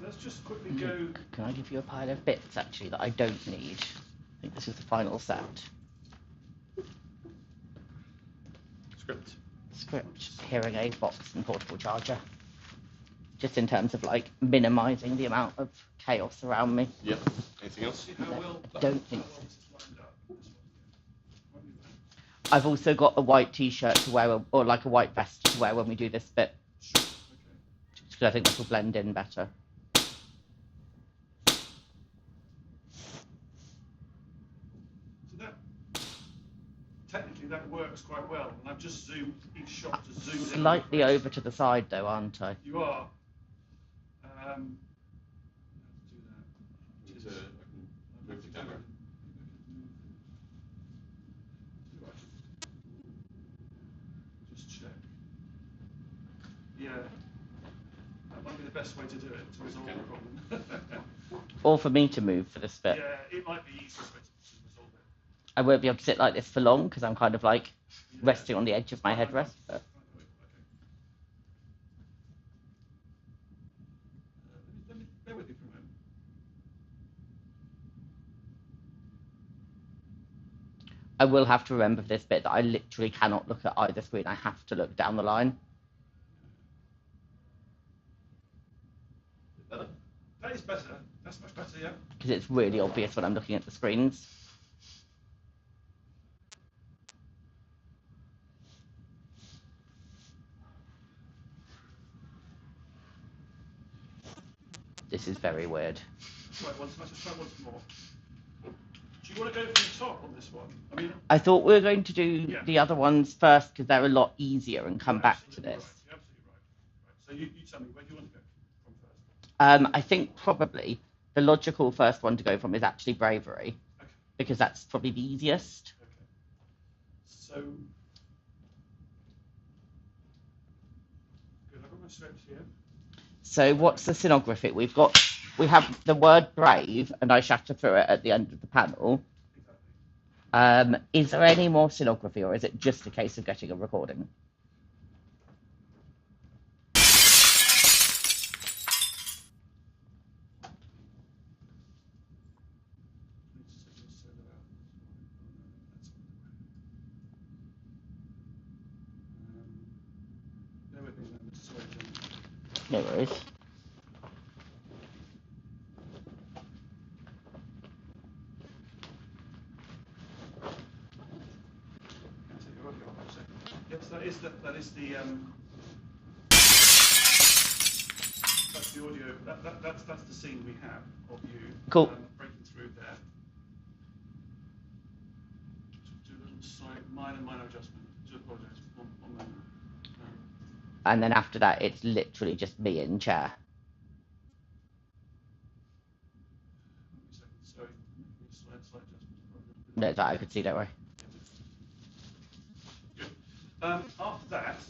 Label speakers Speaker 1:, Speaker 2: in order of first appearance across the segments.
Speaker 1: let's just quickly go.
Speaker 2: Can I give you a pile of bits actually that I don't need? I think this is the final set. Script, hearing aid box, and portable charger. Just in terms of like minimising the amount of chaos around me.
Speaker 3: Yep. Anything else?
Speaker 2: Don't think so. I've also got a white t-shirt to wear, or like a white vest to wear when we do this bit.
Speaker 1: Sure. Okay.
Speaker 2: Because I think that will blend in better.
Speaker 1: So that technically that works quite well, and I've just zoomed each shot to zoom in.
Speaker 2: Slightly over to the side though, aren't I?
Speaker 1: You are.
Speaker 3: I can move the camera.
Speaker 1: Just check. Yeah. That might be the best way to do it to resolve the problem.
Speaker 2: Or for me to move for this bit.
Speaker 1: Yeah, it might be easiest way to resolve it.
Speaker 2: I won't be able to sit like this for long because I'm kind of like resting on the edge of my headrest. But...
Speaker 1: Let me bear with you for a moment.
Speaker 2: I will have to remember for this bit that I literally cannot look at either screen. I have to look down the line.
Speaker 1: That is better. That's much better, yeah.
Speaker 2: Because it's really obvious when I'm looking at the screens. This is very weird.
Speaker 1: Let's try once more. Do you want to go from the top on this one?
Speaker 2: I thought we were going to do the other ones first because they're a lot easier and come back to this.
Speaker 1: Right. You're absolutely right. So you tell me, where do you want to go from first?
Speaker 2: I think probably the logical first one to go from is actually bravery.
Speaker 1: Okay.
Speaker 2: Because that's probably the easiest.
Speaker 1: Okay. So, good. I've got my script here.
Speaker 2: So what's the scenography? We have the word brave, and I shatter through it at the end of the panel.
Speaker 1: Exactly.
Speaker 2: Is there any more scenography, or is it just a case of getting a recording? No worries.
Speaker 1: Yes, that is the that's the audio. That's the scene we have of you.
Speaker 2: Cool.
Speaker 1: Breaking through there. Do a little minor adjustment. Do apologise. One moment.
Speaker 2: And then after that, it's literally just me in chair.
Speaker 1: Sorry, slight adjustment.
Speaker 2: No, that I could see, don't worry.
Speaker 1: Good. After that,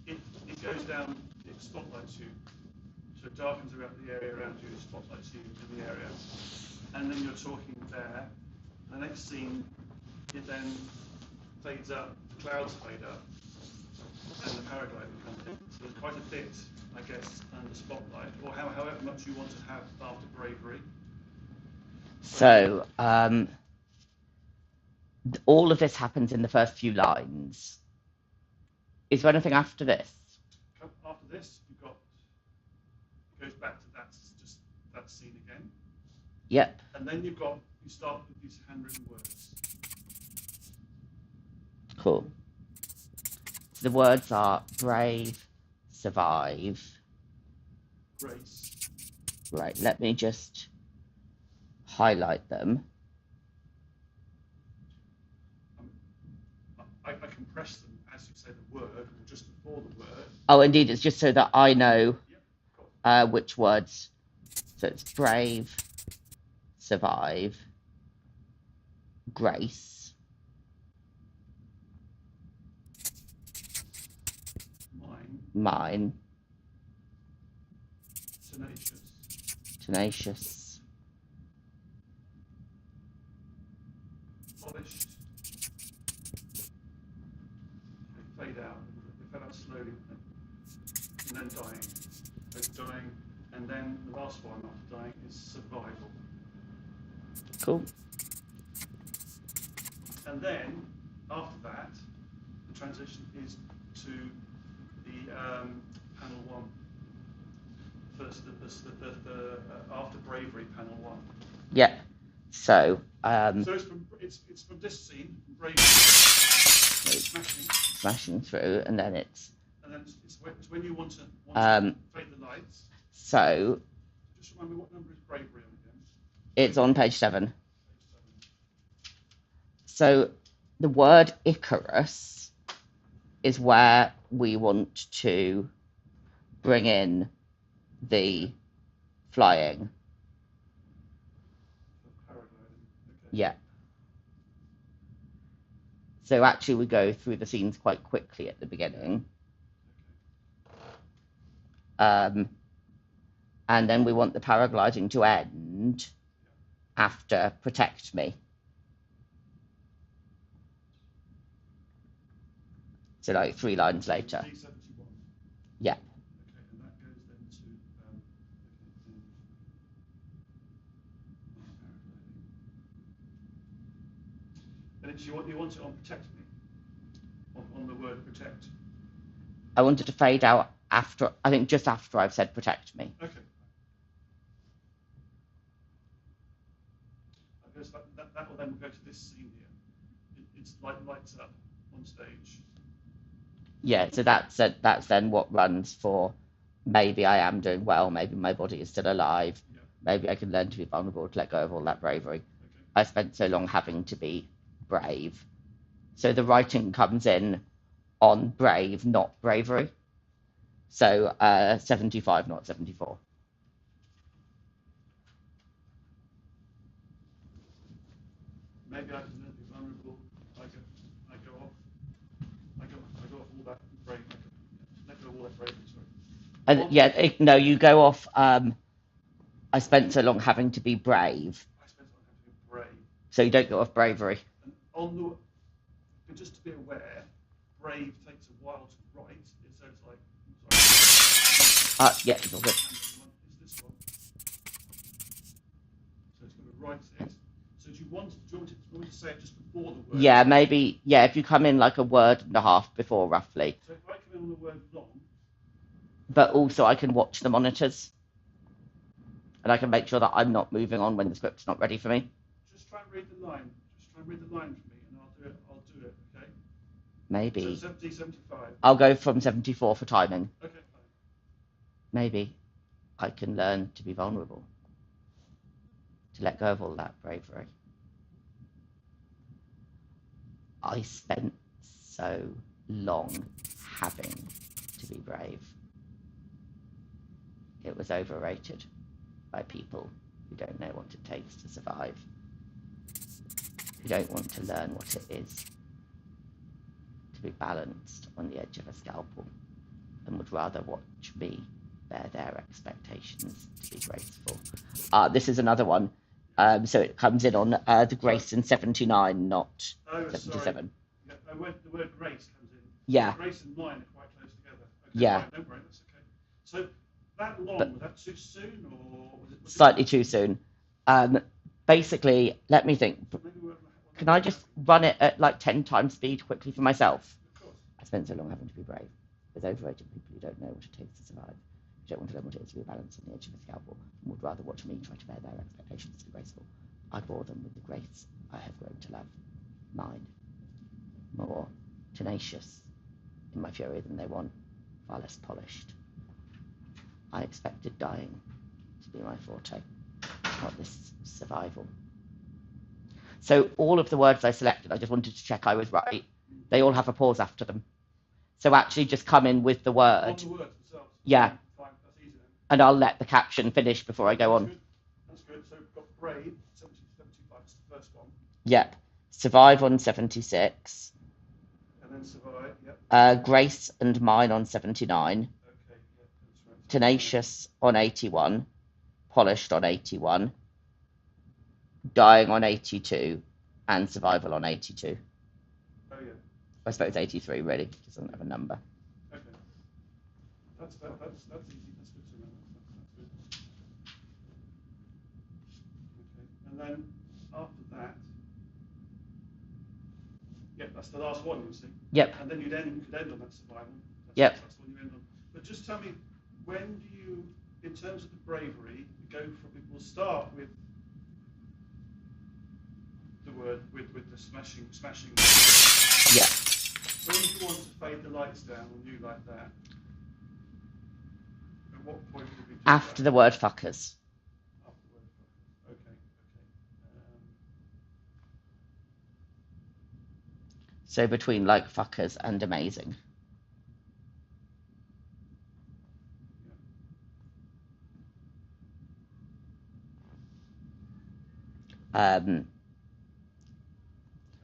Speaker 1: it goes down, it spotlights you. So it darkens around the area around you, it spotlights you in the area. And then you're talking there. The next scene, it then fades up, the clouds fade up, and the paragliding comes in. So there's quite a bit, I guess, under spotlight, or however much you want to have after bravery.
Speaker 2: So, all of this happens in the first few lines. Is there anything after this?
Speaker 1: After this, it goes back to that scene again.
Speaker 2: Yep.
Speaker 1: And then you start with these handwritten words.
Speaker 2: Cool. So the words are brave, survive.
Speaker 1: Grace.
Speaker 2: Right, let me just highlight them.
Speaker 1: I compress them as you say the word, or just before the word.
Speaker 2: Oh, indeed, it's just so that I know which words. So it's brave, survive, grace, mine, tenacious,
Speaker 1: polished. They fade out slowly, and then dying. So dying, and then the last one after dying is survival.
Speaker 2: Cool.
Speaker 1: And then after that, the transition is to the panel 1. First, the after bravery, panel 1.
Speaker 2: Yeah. So.
Speaker 1: So it's from this scene, bravery,
Speaker 2: smashing through, and then it's.
Speaker 1: And then it's when you want to fade the lights.
Speaker 2: So.
Speaker 1: Just remind me, what number is bravery on again?
Speaker 2: It's on page 7. So the word Icarus is where we want to bring in the flying.
Speaker 1: Okay.
Speaker 2: Yeah. So actually we go through the scenes quite quickly at the beginning. And then we want the paragliding to end after Protect Me. So like 3 lines later.
Speaker 1: D71.
Speaker 2: Yeah.
Speaker 1: Okay, and that goes then to and it's you want it on Protect Me, on the word protect.
Speaker 2: I wanted to fade out after, I think just after I've said Protect Me.
Speaker 1: Okay. I guess that will then go to this scene here. It's like lights up on stage.
Speaker 2: Yeah, so that's then what runs for maybe I am doing well, maybe my body is still alive, maybe I can learn to be vulnerable, to let go of all that bravery.
Speaker 1: Okay.
Speaker 2: I spent so long having to be brave. So the writing comes in on brave, not bravery. So 75, not 74.
Speaker 1: Maybe I can learn to be vulnerable. I go off all that brave. Let go of all that bravery. Sorry.
Speaker 2: No, you go off. I spent so long having to be brave.
Speaker 1: I spent so long having to be brave.
Speaker 2: So you don't go off bravery.
Speaker 1: And but just to be aware, brave takes a while to write. So it's like. Sorry.
Speaker 2: Yeah, it's all good.
Speaker 1: Is this one? So it's going to write it. So do you want to say it just before the word?
Speaker 2: Yeah, maybe. Yeah, if you come in like a word and a half before, roughly.
Speaker 1: So if I come in on the word long.
Speaker 2: But also I can watch the monitors. And I can make sure that I'm not moving on when the script's not ready for me.
Speaker 1: Just try and read the line. Just try and read the line for me, and I'll do it. Okay.
Speaker 2: Maybe.
Speaker 1: So 75.
Speaker 2: I'll go from 74 for timing.
Speaker 1: Okay, fine.
Speaker 2: Maybe I can learn to be vulnerable. To let go of all that bravery. I spent so long having to be brave. It was overrated by people who don't know what it takes to survive, who don't want to learn what it is to be balanced on the edge of a scalpel, and would rather watch me bear their expectations to be graceful. This is another one. So it comes in on the grace in 79, not 77.
Speaker 1: Sorry. Yeah, the word grace comes in.
Speaker 2: Yeah.
Speaker 1: Grace and mine are quite close together. Okay,
Speaker 2: Yeah.
Speaker 1: Fine, don't worry, that's okay. So that long, was that too soon, or was it
Speaker 2: Slightly too soon. Basically, let me think. Can I just run it at like 10 times speed quickly for myself?
Speaker 1: Of course.
Speaker 2: I spent so long having to be brave. With overrated people who don't know what it takes to survive, who don't want to learn what it is to be balanced on the edge of a scalpel, and would rather watch me try to bear their expectations to be graceful. I bore them with the grace I have grown to love. Mine, more tenacious in my fury than they want, far less polished. I expected dying to be my forte, not this survival. So all of the words I selected, I just wanted to check I was right. They all have a pause after them. So actually just come in with the word.
Speaker 1: On the words themselves.
Speaker 2: Yeah.
Speaker 1: Fine, that's easy then.
Speaker 2: And I'll let the caption finish before I go on.
Speaker 1: That's good. So we've got brave, 75 is the first one.
Speaker 2: Yep. Survive on 76.
Speaker 1: And then survive, yep.
Speaker 2: Grace and mine on 79.
Speaker 1: Okay, yep, that's right.
Speaker 2: Tenacious on 81. Polished on 81. Dying on 82. And survival on 82.
Speaker 1: Oh, yeah.
Speaker 2: I suppose 83 really, just doesn't have a number.
Speaker 1: Okay. That's easy. That's good to remember. That's good. Okay. And then after that, that's the last one, you see.
Speaker 2: Yep.
Speaker 1: And then you could end on that survival. That's the one you end on. But just tell me, when do you, in terms of the bravery, we'll start with the word, with the smashing.
Speaker 2: Yeah.
Speaker 1: When do you want to fade the lights down on you like that? At what point would we do
Speaker 2: After
Speaker 1: that?
Speaker 2: the word fuckers.
Speaker 1: After the word fuckers. Okay.
Speaker 2: So between like fuckers and amazing.
Speaker 1: And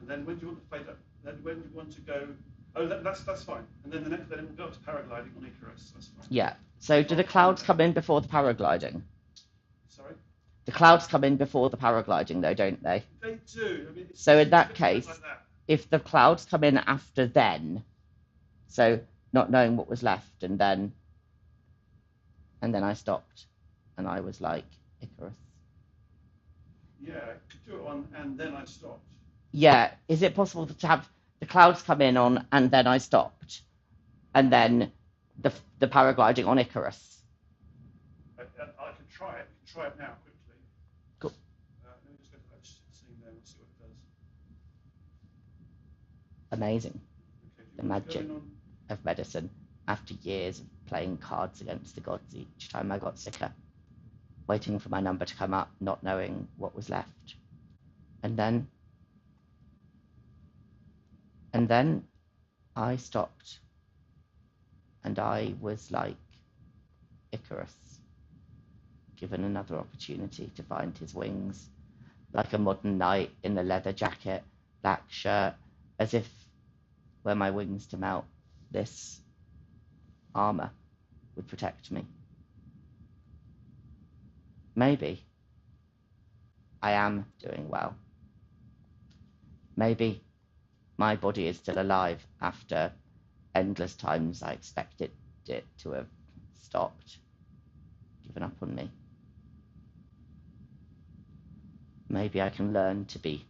Speaker 1: then when do you want to fade up? Then when do you want to go? Oh, that's fine. And then then we'll go up to paragliding on Icarus. That's fine.
Speaker 2: Yeah. So do the clouds come in before the paragliding?
Speaker 1: Sorry?
Speaker 2: The clouds come in before the paragliding, though, don't they?
Speaker 1: They do. I mean,
Speaker 2: so in that case,
Speaker 1: like that.
Speaker 2: If the clouds come in after then, so not knowing what was left, and then I stopped, and I was like Icarus.
Speaker 1: Yeah, I could do it on, and then I stopped.
Speaker 2: Yeah. Is it possible to have the clouds come in on, and then I stopped, and then the paragliding on Icarus?
Speaker 1: I could try it. We can try it now quickly.
Speaker 2: Cool.
Speaker 1: Let me just go to that scene there. We'll see what it does.
Speaker 2: Amazing.
Speaker 1: Okay,
Speaker 2: The magic of medicine. After years of playing cards against the gods, each time I got sicker, waiting for my number to come up, not knowing what was left. And then I stopped, and I was like Icarus, given another opportunity to find his wings, like a modern knight in a leather jacket, black shirt, as if were my wings to melt, this armor would protect me. Maybe I am doing well. Maybe my body is still alive after endless times I expected it to have stopped, given up on me. Maybe I can learn to be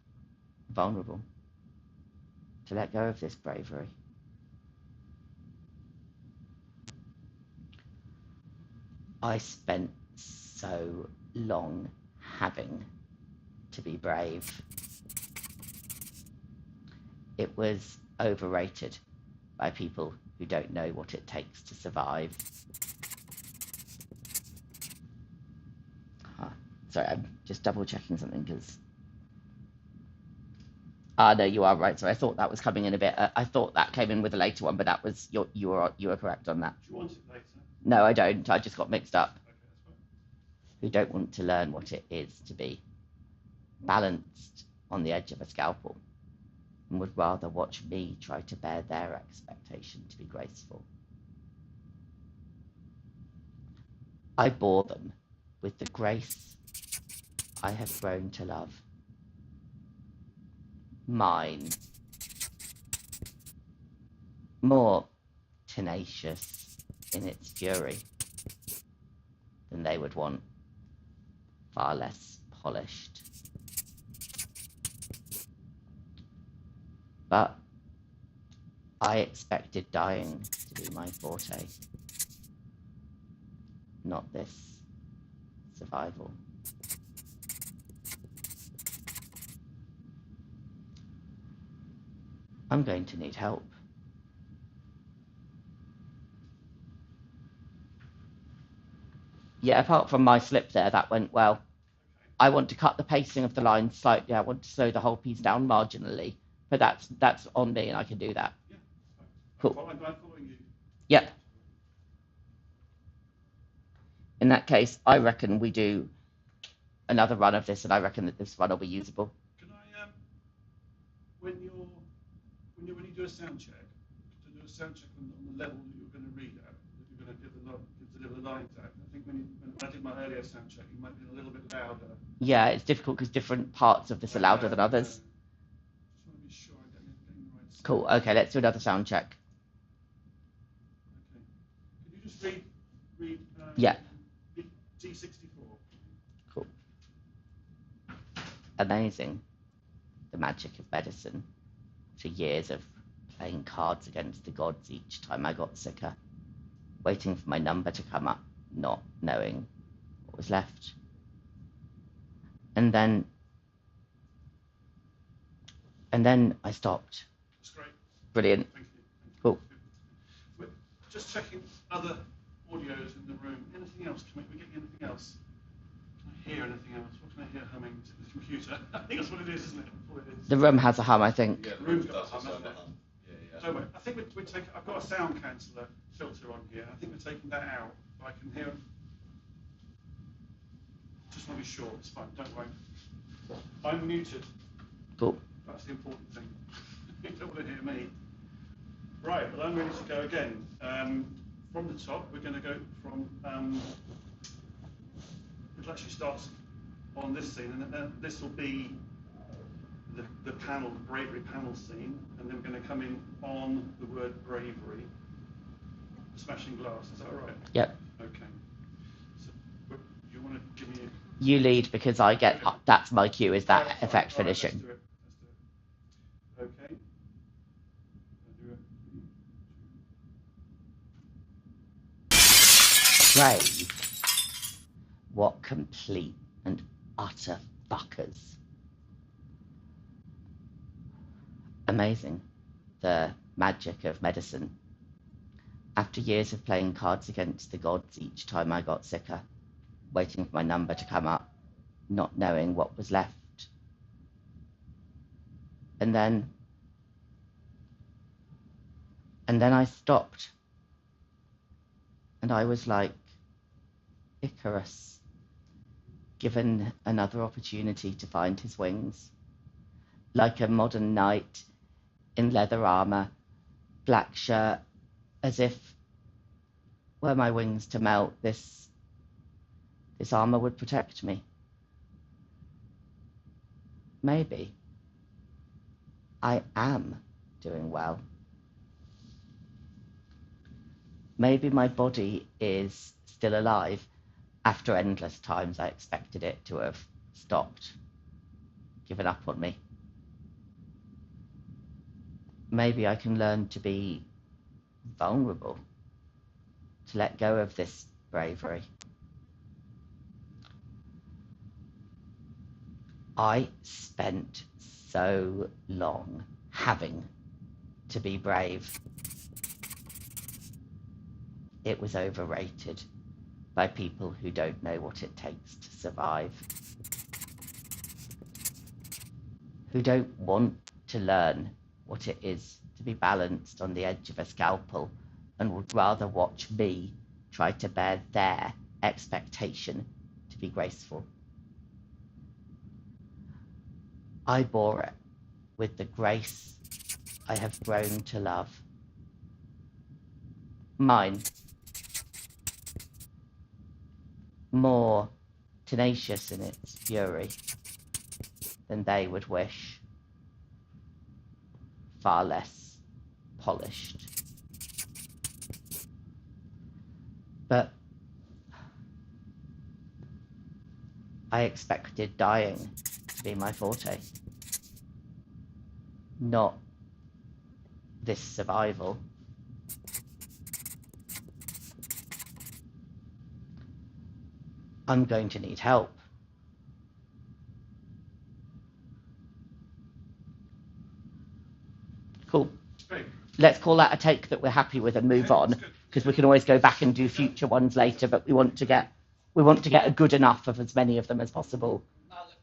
Speaker 2: vulnerable, to let go of this bravery. I spent so long having to be brave. It was overrated by people who don't know what it takes to survive. Sorry, I'm just double checking something because... no, you are right. So I thought that was coming in a bit. I thought that came in with a later one, but that was you were correct on that.
Speaker 1: Do you want it later?
Speaker 2: No, I don't. I just got mixed up.
Speaker 1: Okay, that's fine.
Speaker 2: Who don't want to learn what it is to be balanced on the edge of a scalpel, and would rather watch me try to bear their expectation to be graceful. I bore them with the grace I have grown to love. Mine, more tenacious in its fury than they would want, far less polished. But I expected dying to be my forte, not this survival. I'm going to need help. Yeah, apart from my slip there, that went well. I want to cut the pacing of the line slightly. I want to slow the whole piece down marginally. But that's on me, and I can do that.
Speaker 1: Yeah.
Speaker 2: Cool.
Speaker 1: I'm following you.
Speaker 2: Yep. In that case, I reckon we do another run of this, and I reckon that this run will be usable.
Speaker 1: Can I, when you do a sound check, to do a sound check on the level that you're going to read at, that you're going to deliver the lines at. I think when I did my earlier sound check, you might be a little bit louder.
Speaker 2: Yeah, it's difficult because different parts of this are louder than others.
Speaker 1: Just want to be sure I'm getting the right sound.
Speaker 2: Cool. Okay, let's do another sound check.
Speaker 1: Okay. Could you just read read
Speaker 2: Yeah.
Speaker 1: D64.
Speaker 2: Cool. Amazing. The magic of medicine. For years of playing cards against the gods each time I got sicker, waiting for my number to come up, not knowing what was left. And then I stopped.
Speaker 1: That's great.
Speaker 2: Brilliant.
Speaker 1: Thank you.
Speaker 2: Cool.
Speaker 1: We're just checking other audios in the room. Anything else? Can we get anything else? Can I hear anything else? What can I hear humming to the computer? I think that's what it is, isn't it? That's what it is.
Speaker 2: The room has a hum, I think.
Speaker 3: Yeah,
Speaker 1: The room's got
Speaker 3: does
Speaker 1: a hum,
Speaker 3: have
Speaker 1: hasn't it?
Speaker 3: a hum. Yeah.
Speaker 1: Don't worry. I think we take. I've got a sound canceller filter on here. I think we're taking that out. I can hear. Just want to be sure. It's fine. Don't worry. I'm muted.
Speaker 2: Cool.
Speaker 1: That's the important thing. You don't want to hear me. Right. Well, I'm ready to go again. From the top, we're going to go from. It actually starts on this scene, and then this will be the panel, the bravery panel scene, and then we're going to come in on the word bravery. Smashing glass. Is that all right?
Speaker 2: Yep.
Speaker 1: Okay. So, you want to give me?
Speaker 2: You lead because I get. That's my cue. Is that
Speaker 1: All right,
Speaker 2: effect
Speaker 1: all right,
Speaker 2: finishing?
Speaker 1: Let's do it. Okay.
Speaker 2: Brave. What complete and utter fuckers. Amazing. The magic of medicine. After years of playing cards against the gods each time I got sicker, waiting for my number to come up, not knowing what was left. And then I stopped. And I was like Icarus, given another opportunity to find his wings. Like a modern knight in leather armor, black shirt, as if were my wings to melt, this armor would protect me. Maybe I am doing well. Maybe my body is still alive after endless times I expected it to have stopped, given up on me. Maybe I can learn to be vulnerable, to let go of this bravery. I spent so long having to be brave. It was overrated by people who don't know what it takes to survive, who don't want to learn what it is to be balanced on the edge of a scalpel and would rather watch me try to bear their expectation to be graceful. I bore it with the grace I have grown to love. Mine. More tenacious in its fury than they would wish. Far less polished. But I expected dying to be my forte. Not this survival. I'm going to need help. Cool.
Speaker 1: Great.
Speaker 2: Let's call that a take that we're happy with and move on, because we can always go back and do future ones later, but we want to get a good enough of as many of them as possible.
Speaker 4: That looked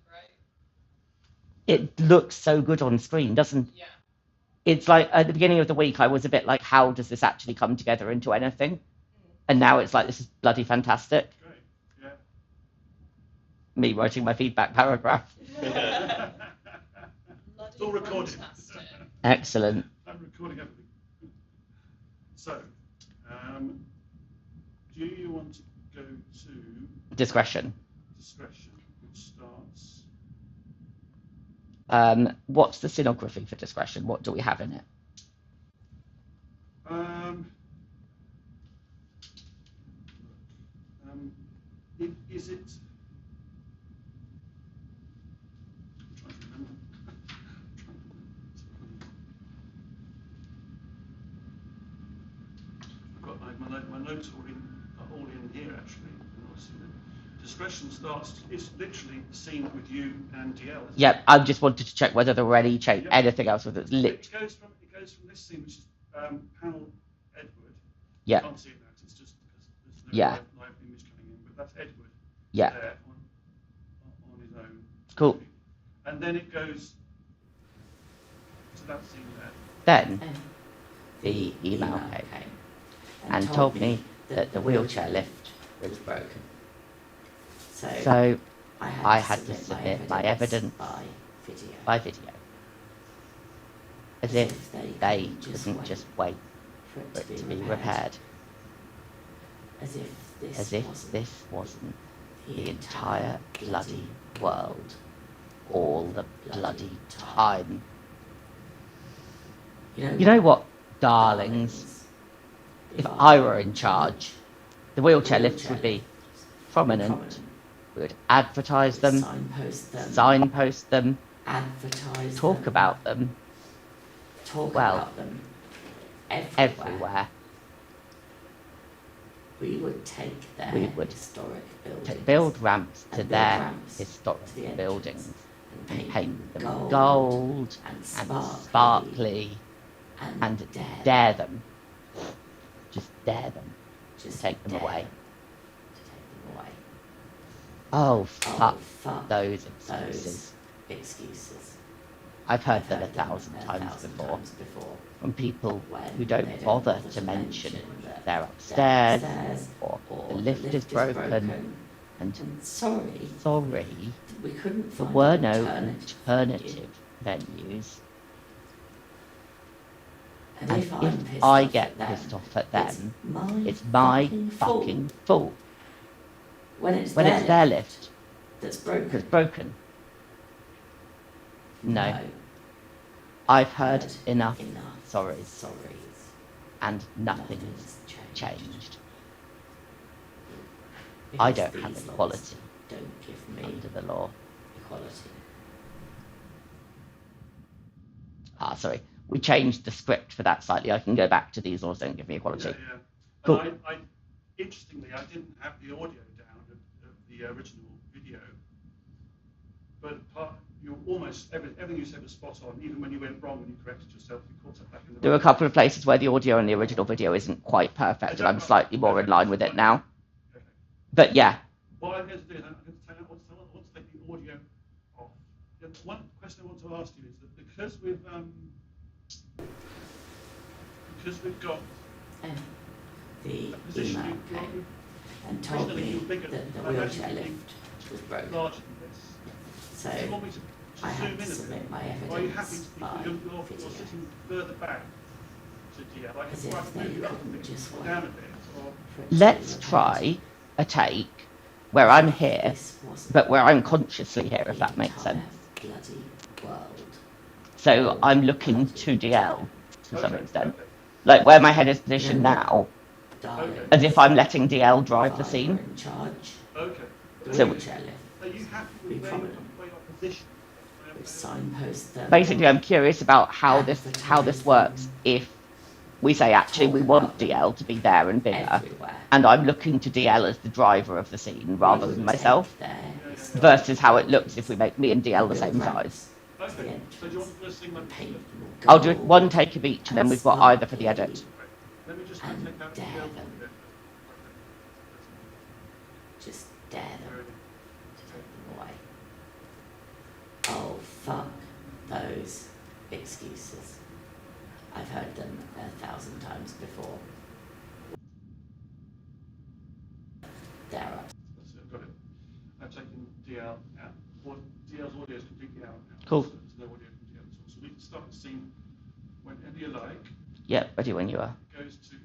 Speaker 4: great.
Speaker 2: It looks so good on screen, doesn't it?
Speaker 4: Yeah.
Speaker 2: It's like at the beginning of the week I was a bit like, how does this actually come together into anything? And now it's like, this is bloody fantastic.
Speaker 1: Great. Yeah.
Speaker 2: Me writing my feedback paragraph.
Speaker 4: Bloody
Speaker 1: It's all recorded.
Speaker 4: fantastic.
Speaker 2: Excellent.
Speaker 1: I'm recording everything. So, do you want to go to
Speaker 2: Discretion.
Speaker 1: discretion, which starts?
Speaker 2: What's the scenography for discretion? What do we have in it?
Speaker 1: Is it? I'm trying to remember. My notes are all in here actually. And obviously the discretion starts. It's literally the scene with you and DL. Isn't
Speaker 2: Yep,
Speaker 1: it?
Speaker 2: I just wanted to check whether there were any anything else with it.
Speaker 1: It goes from this scene, which is panel Edward.
Speaker 2: Yeah.
Speaker 1: You can't see that. It's just because there's no
Speaker 2: Yeah.
Speaker 1: live image coming in. But that's Edward.
Speaker 2: Yeah.
Speaker 1: There on his own.
Speaker 2: Cool.
Speaker 1: And then it goes to that scene there.
Speaker 2: Then the email came and told me that the wheelchair lift was broken. So I had to submit my evidence by video. As if they couldn't just wait for it to be repaired. As if this wasn't the entire bloody world all the bloody time. You know what, darlings? If I were in charge, the wheelchair lifts would be prominent. We would advertise them, signpost them, talk about them, everywhere.
Speaker 5: We would take their historic buildings,
Speaker 2: build ramps to their historic buildings and paint them gold and sparkly and dare them. Just dare them to take them away. Oh, fuck those excuses. I've heard them 1,000 times before from people who don't bother to mention they're upstairs or the lift is broken and sorry, there were no alternative venues. And if I get pissed off at them, it's my fucking fault. When it's their lift that's broken. No. I've heard enough sorries. And nothing's changed. I don't have equality under the law. Sorry. We changed the script for that slightly. I can go back to these laws don't give me equality.
Speaker 1: Yeah.
Speaker 2: Cool.
Speaker 1: Interestingly, I didn't have the audio down of the original video, but you almost everything you said was spot on. Even when you went wrong and you corrected yourself, you caught up back in the.
Speaker 2: There are a couple of places where the audio in the original video isn't quite perfect, and I'm slightly more in line with it now.
Speaker 1: Okay.
Speaker 2: But yeah.
Speaker 1: What I'm going to do is I'm going to take the audio off. One question I want to ask you is that because we've got
Speaker 5: the
Speaker 1: position
Speaker 5: email came and told me that the wheelchair lift was broken.
Speaker 1: Larger than this.
Speaker 5: So
Speaker 1: Do you want me to
Speaker 5: I
Speaker 1: zoom
Speaker 5: had
Speaker 1: in
Speaker 5: to
Speaker 1: a
Speaker 5: submit
Speaker 1: bit?
Speaker 5: my
Speaker 1: Or are you happy
Speaker 5: evidence
Speaker 1: to,
Speaker 5: by
Speaker 1: you're
Speaker 5: video,
Speaker 1: sitting further back to DL? I
Speaker 5: as
Speaker 1: can
Speaker 5: if they
Speaker 1: move you up a
Speaker 5: couldn't
Speaker 1: bit,
Speaker 5: just
Speaker 1: down a
Speaker 5: wait
Speaker 1: bit, or
Speaker 5: for it to
Speaker 2: Let's
Speaker 5: be
Speaker 2: try a take where I'm here,
Speaker 5: This wasn't
Speaker 2: but where I'm consciously here, if that makes
Speaker 5: the entire
Speaker 2: sense.
Speaker 5: bloody world.
Speaker 2: So I'm looking to DL to some
Speaker 1: Okay,
Speaker 2: extent.
Speaker 1: okay.
Speaker 2: Like where my head is positioned now,
Speaker 5: Darling,
Speaker 2: as if I'm letting DL drive the
Speaker 5: if I
Speaker 2: scene.
Speaker 5: were in charge,
Speaker 1: Okay.
Speaker 5: the
Speaker 2: So-
Speaker 5: wheelchair lift
Speaker 1: Are you happy
Speaker 5: Be
Speaker 1: with
Speaker 5: prominent.
Speaker 1: where your position?
Speaker 5: would signpost them.
Speaker 2: Basically, I'm curious about how this works if we say actually we want DL to be there and bigger,
Speaker 5: everywhere.
Speaker 2: and I'm looking to DL as the driver of the scene rather than myself,
Speaker 5: There,
Speaker 2: versus how it looks if we make me and DL the same size.
Speaker 1: Okay. So do you want to sing like
Speaker 5: paint them
Speaker 2: I'll do
Speaker 5: gold
Speaker 2: one take of each, and then we've got either for the edit.
Speaker 1: Let me just
Speaker 5: and
Speaker 1: take out the
Speaker 5: dare
Speaker 1: DL
Speaker 5: them.
Speaker 1: bit.
Speaker 5: Just dare them to take them away. Oh, fuck those excuses. I've heard them 1,000 times before. They're up.
Speaker 1: That's it, I've got it. I've taken DL out. DL's audio is completely out now.
Speaker 2: Cool.
Speaker 1: So there's no audio from DL at all. So we can start the scene whenever you like.
Speaker 2: Yep, ready when you are.
Speaker 1: It goes to, it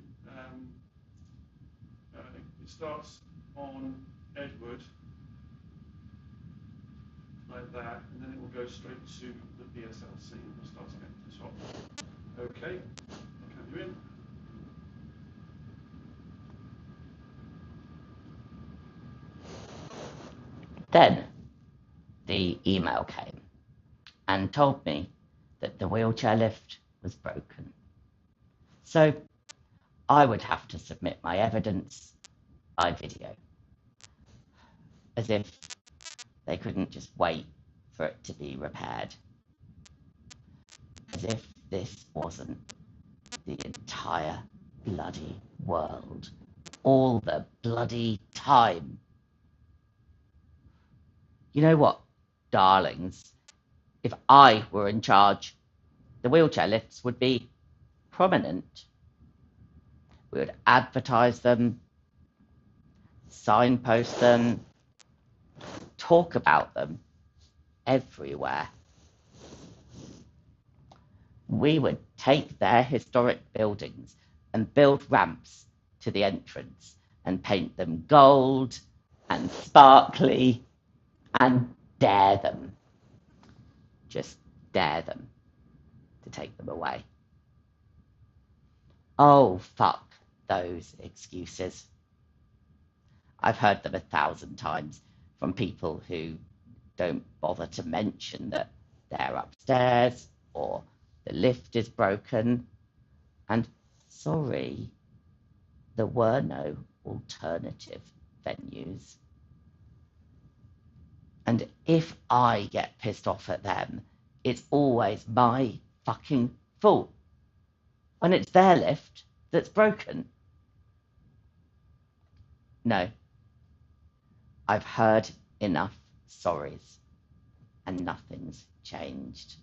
Speaker 1: starts on Edward, like that, and then it will go straight to the BSL scene. We'll start again at the top. Okay, count you in.
Speaker 2: Then the email came and told me that the wheelchair lift was broken. So I would have to submit my evidence by video, as if they couldn't just wait for it to be repaired, as if this wasn't the entire bloody world, all the bloody time. You know what, darlings? If I were in charge, the wheelchair lifts would be prominent. We would advertise them, signpost them, talk about them everywhere. We would take their historic buildings and build ramps to the entrance and paint them gold and sparkly and dare them, just dare them to take them away. Oh, fuck those excuses. I've heard them 1,000 times from people who don't bother to mention that they're upstairs or the lift is broken. And sorry, there were no alternative venues. And if I get pissed off at them, it's always my fucking fault. When it's their lift that's broken. No. I've heard enough sorries and nothing's changed.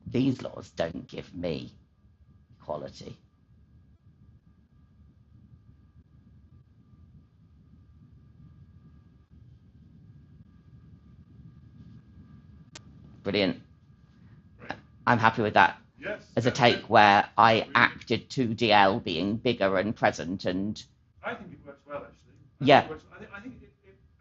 Speaker 2: These laws don't give me equality. Brilliant.
Speaker 1: Right.
Speaker 2: I'm happy with that.
Speaker 1: Yes.
Speaker 2: As a take where I acted to DL being bigger and present and...
Speaker 1: I think it works well, actually.
Speaker 2: Yeah.
Speaker 1: I think it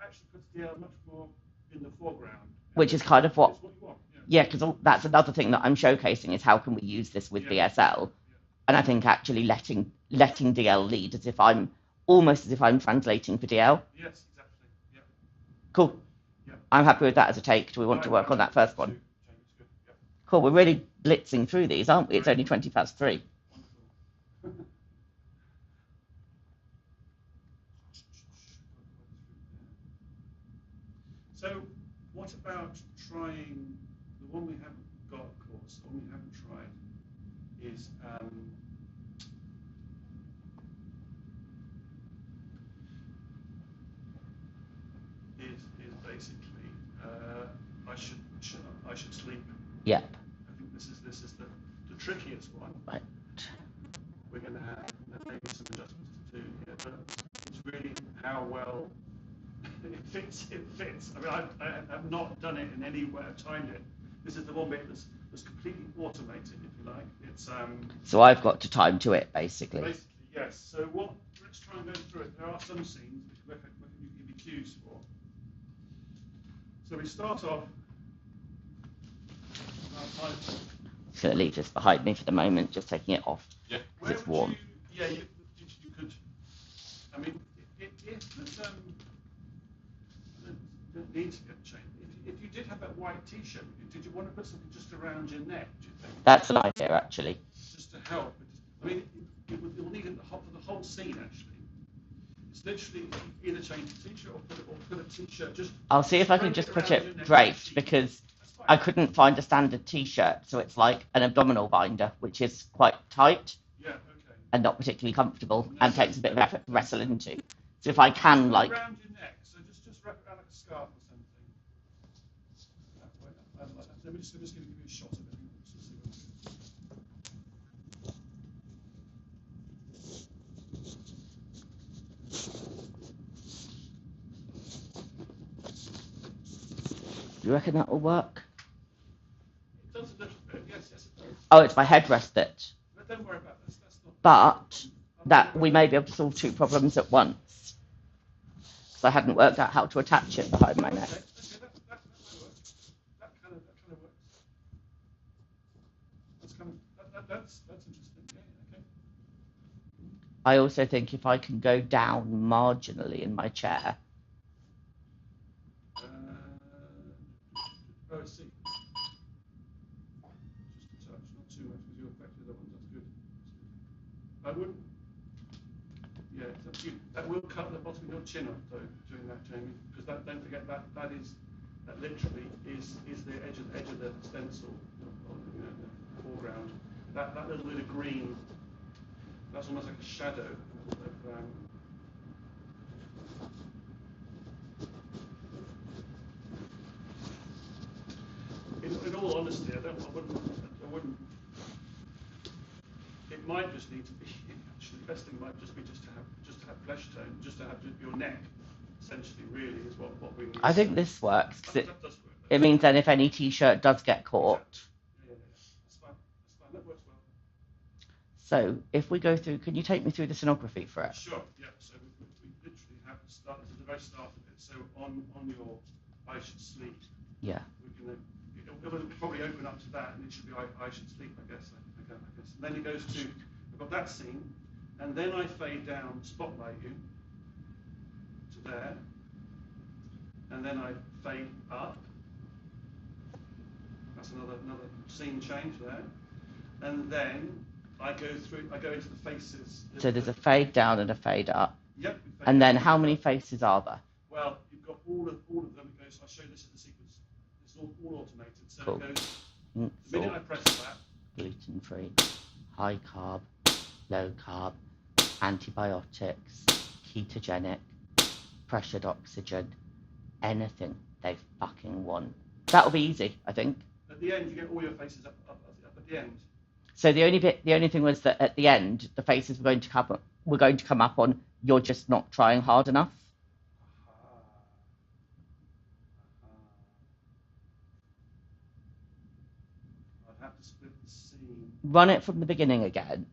Speaker 1: actually puts DL much more in the foreground.
Speaker 2: Which is kind of what...
Speaker 1: It's what you want.
Speaker 2: Yeah, because that's another thing that I'm showcasing is how can we use this with BSL.
Speaker 1: Yeah.
Speaker 2: And I think actually letting DL lead as if I'm translating for DL.
Speaker 1: Yes, exactly. Yeah.
Speaker 2: Cool.
Speaker 1: Yeah.
Speaker 2: I'm happy with that as a take. Do we want to work on that first one?
Speaker 1: Yeah.
Speaker 2: Cool. We're really blitzing through these, aren't we? It's only 3:20.
Speaker 1: Wonderful. So, what about trying the one we haven't got, of course, the one we haven't tried is basically I should sleep.
Speaker 2: Yep.
Speaker 1: I think this is the trickiest one.
Speaker 2: Right.
Speaker 1: We're going to have maybe some adjustments to do here, but it's really how well it fits. I mean, I have not done it in any way. I've timed it. This is the one bit that's completely automated, if you like. It's
Speaker 2: So I've got to time to it, basically.
Speaker 1: Basically, yes. So let's try and go through it. There are some scenes which you can give you cues for. So we start off.
Speaker 2: Just going to leave this behind me for the moment, just taking it off.
Speaker 3: Yeah.
Speaker 2: Because it's warm.
Speaker 1: You could. I mean, if there's don't need to get changed. If you did have that white T-shirt, did you want to put something just around your neck? Do you think?
Speaker 2: That's an idea, actually.
Speaker 1: Just to help. I mean, you'll need it for the whole scene, actually. It's literally either change the T-shirt or put a T-shirt just.
Speaker 2: I'll see if I can just put it draped, because I couldn't find a standard T-shirt, so it's like an abdominal binder, which is quite tight.
Speaker 1: Yeah, okay.
Speaker 2: And not particularly comfortable, and takes a bit of effort to wrestle into. So if I can, like...
Speaker 1: Around your neck, so just wrap it around like a scarf or something. Let me just give you a shot of it.
Speaker 2: Do you reckon that will work?
Speaker 1: It does a little bit, yes, it does.
Speaker 2: Oh, it's my headrest that...
Speaker 1: But don't worry about this, that's not...
Speaker 2: But that we may be able to solve two problems at once. Because I hadn't worked out how to attach it behind my neck.
Speaker 1: Okay, that might work. That kind of works. That's interesting. Yeah, okay.
Speaker 2: I also think if I can go down marginally in my chair,
Speaker 1: Oh, I see. Just a touch, not too much, because you're affected the other ones. That's good. I wouldn't. Yeah, it's up to you. That will cut the bottom of your chin off, though, doing that, Jamie, because that. Don't forget that literally is the edge of the stencil, or, you know, the foreground. That little bit of green. That's almost like a shadow of. In all honesty, I wouldn't. It might just need to be. Actually, the best thing might just be to have flesh tone, just to have your neck. Essentially, really, is what we need.
Speaker 2: I think this works because
Speaker 1: that does work.
Speaker 2: it means then if any t-shirt does get caught.
Speaker 1: Yeah, that's fine. That works well.
Speaker 2: So if we go through, can you take me through the scenography for it?
Speaker 1: Sure. Yeah. So we literally have to start at the very start of it. So on your I should sleep.
Speaker 2: Yeah.
Speaker 1: We're gonna. It will probably open up to that, and it should be I should sleep. I guess. And then it goes to we've got that scene, and then I fade down, spotlight you to there, and then I fade up. That's another scene change there, and then I go into the faces.
Speaker 2: So there's a fade down and a fade up.
Speaker 1: Yep.
Speaker 2: And then how many faces are there?
Speaker 1: Well, you've got all of them. It goes. I'll show you this in the sequence. It's all automated. So
Speaker 2: Cool.
Speaker 1: It goes. The minute I press that.
Speaker 2: Gluten-free, high carb, low carb, antibiotics, ketogenic, pressured oxygen, anything they fucking want. That'll be easy, I think.
Speaker 1: At the end, you get all your faces up at the end.
Speaker 2: So the only thing was that at the end, the faces were going to come up on "You're just not trying hard enough."
Speaker 1: I'd have to split the scene.
Speaker 2: Run it from the beginning again,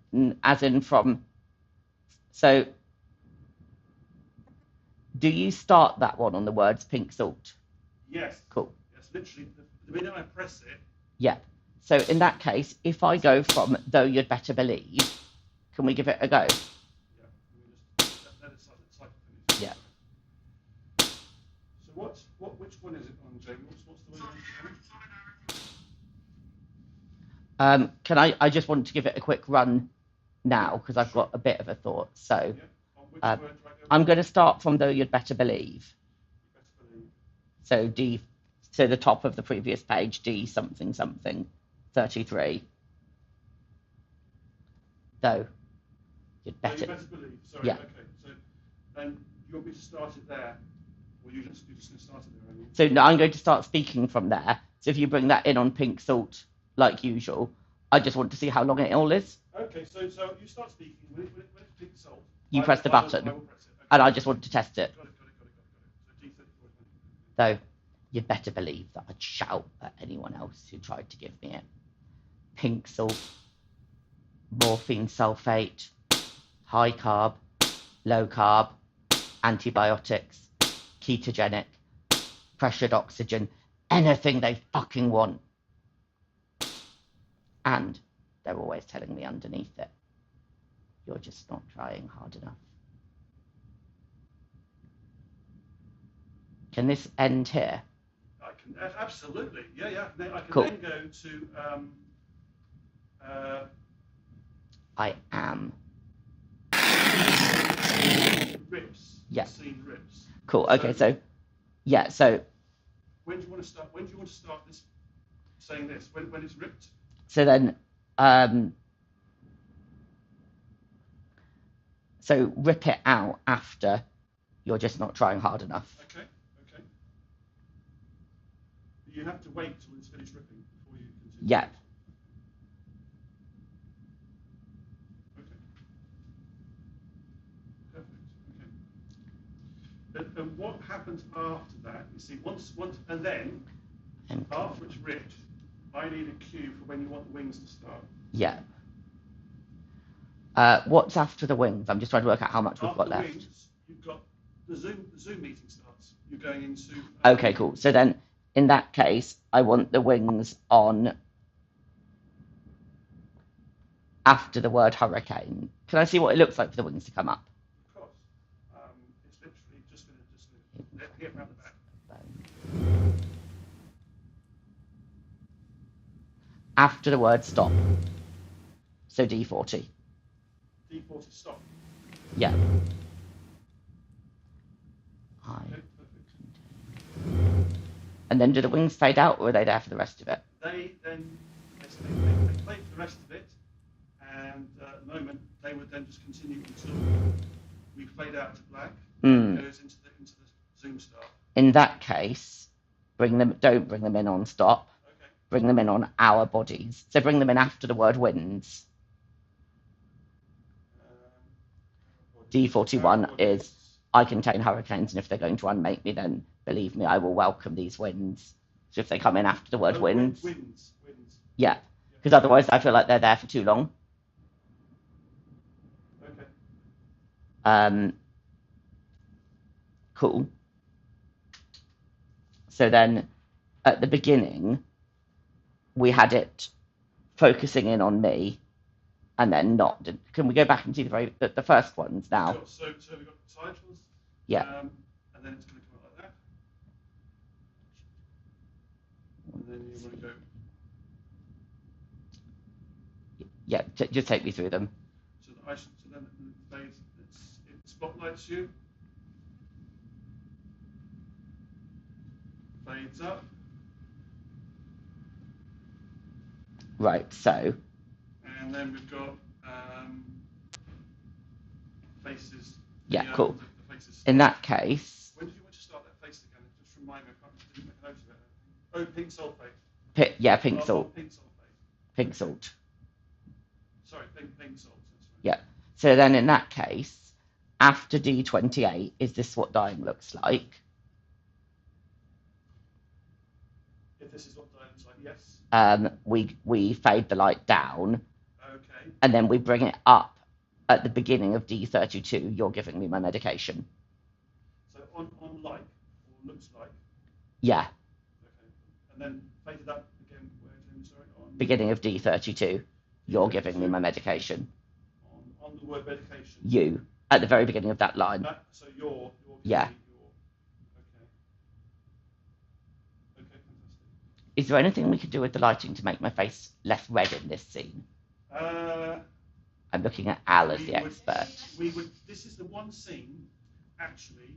Speaker 2: as in from. So, do you start that one on the words "pink salt"?
Speaker 1: Yes.
Speaker 2: Cool.
Speaker 1: Yes, literally. The minute I press it.
Speaker 2: Yeah. So in that case, if I go from "though you'd better believe," can we give it a go?
Speaker 1: Yeah. Just let it cycle finish.
Speaker 2: Yeah.
Speaker 1: So which one is it on, Jamie? What's the one you're on?
Speaker 2: Can I just want to give it a quick run now because I've got a bit of a thought. So
Speaker 1: Yeah. On which word do I go?
Speaker 2: I'm going to start from "though you'd better believe."
Speaker 1: Better believe.
Speaker 2: So D. So the top of the previous page, D something something, 33. Though you'd better.
Speaker 1: You better believe. Sorry.
Speaker 2: Yeah.
Speaker 1: Okay. So, and you want me to start it there, or you're just going to start it there? Are you?
Speaker 2: So now I'm going to start speaking from there. So if you bring that in on pink salt like usual, I just want to see how long it all is.
Speaker 1: Okay. So you start speaking when it's pink salt.
Speaker 2: You press the button,
Speaker 1: I will press it. Okay.
Speaker 2: and I just want to test it.
Speaker 1: Got it. So D34.
Speaker 2: Though you'd better believe that I'd shout at anyone else who tried to give me it. Pink salt, morphine sulfate, high carb, low carb, antibiotics, ketogenic, pressured oxygen, anything they fucking want. And they're always telling me underneath it, "You're just not trying hard enough." Can this end here?
Speaker 1: I can absolutely. Yeah. I can
Speaker 2: Cool.
Speaker 1: then go to.
Speaker 2: I am.
Speaker 1: Rips.
Speaker 2: Yeah.
Speaker 1: Scene rips.
Speaker 2: Cool. Okay. So, yeah. So
Speaker 1: When do you want to start? When do you want to start this? Saying this when it's ripped.
Speaker 2: so then so rip it out after "You're just not trying hard enough."
Speaker 1: Okay. You have to wait till it's finished ripping before you continue.
Speaker 2: Yeah.
Speaker 1: Okay. Perfect. Okay. And what happens after that? You see, once, and then
Speaker 2: And
Speaker 1: after it's ripped, I need a cue for when you want the wings to start.
Speaker 2: yeah. What's after the wings? I'm just trying to work out how much we've
Speaker 1: After
Speaker 2: got
Speaker 1: the
Speaker 2: left.
Speaker 1: wings, you've got the Zoom meeting starts. You're going into.
Speaker 2: Okay, cool. So then, in that case, I want the wings on after the word hurricane, Can I see what it looks like for the wings to come up?
Speaker 1: Of course. It's literally just going to here around the back.
Speaker 2: After the word stop. So D40.
Speaker 1: D40 stop.
Speaker 2: Yeah.
Speaker 1: Okay,
Speaker 2: And then do the wings fade out, or are they there for the rest of it?
Speaker 1: They then they play for the rest of it, and at the moment they would then just continue until we fade out to black. It goes into the zoom start.
Speaker 2: In that case, don't bring them in on stop.
Speaker 1: Okay.
Speaker 2: Bring them in on our bodies. So bring them in after the word winds. D41 is I contain hurricanes, and if they're going to unmake me, then believe me, I will welcome these winds. So if they come in after the word winds.
Speaker 1: Winds.
Speaker 2: Yeah, because otherwise I feel like they're there for too long.
Speaker 1: Okay.
Speaker 2: Cool. So then at the beginning, we had it focusing in on me and then not. Can we go back and see the first ones now?
Speaker 1: Sure. So we've got the titles.
Speaker 2: Yeah.
Speaker 1: And then it's going to come out like that. And then you want to go.
Speaker 2: Yeah, just take me through them.
Speaker 1: So then it fades, it spotlights you. Fades up.
Speaker 2: Right, so.
Speaker 1: And then we've got faces.
Speaker 2: Yeah, cool.
Speaker 1: The faces.
Speaker 2: In that case.
Speaker 1: When did you want to start that face again? Just remind me, I didn't make a note of it. Oh, pink sulfate.
Speaker 2: Pink salt.
Speaker 1: Pink sulfate.
Speaker 2: Pink salt.
Speaker 1: Sorry, pink salt.
Speaker 2: Yeah. So then in that case, after D28, is this what dying looks like?
Speaker 1: If this is what dying looks like, yes.
Speaker 2: We fade the light down.
Speaker 1: Okay.
Speaker 2: And then we bring it up at the beginning of D32. You're giving me my medication.
Speaker 1: So on like, or looks like.
Speaker 2: Yeah.
Speaker 1: Okay. And then fade it up again. Where, sorry, on
Speaker 2: beginning of D32. You're giving me my medication.
Speaker 1: On the word medication.
Speaker 2: You at the very beginning of that line.
Speaker 1: So you're
Speaker 2: yeah.
Speaker 1: Okay. Okay, fantastic.
Speaker 2: Is there anything we could do with the lighting to make my face less red in this scene? I'm looking at Al as the expert.
Speaker 1: This is the one scene, actually,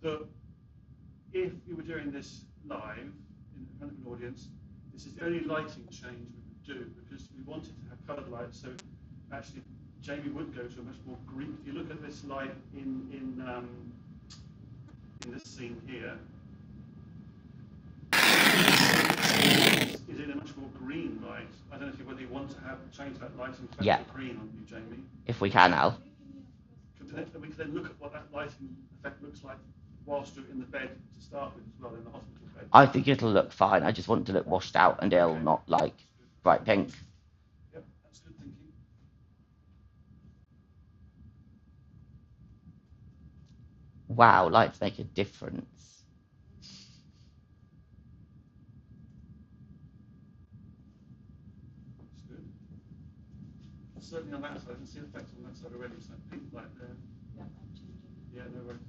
Speaker 1: that if you were doing this live in front of an audience, this is the only lighting change we would do, because we wanted to have coloured lights. So actually, Jamie would go to a much more green. If you look at this light in this scene here, is in a much more green light. I don't know whether you want to change that lighting effect to green on you, Jamie.
Speaker 2: If we can, Al.
Speaker 1: We can then look at what that lighting effect looks like whilst you're in the bed to start with as well, in the hospital bed.
Speaker 2: I think it'll look fine. I just want it to look washed out and ill, not like bright pink.
Speaker 1: Yep, that's good thinking.
Speaker 2: Wow, lights make a difference.
Speaker 1: Certainly on that side, I can see the effects on that side already. It's that pink light there.
Speaker 4: Yeah, I'm changing.
Speaker 1: Yeah, no worries.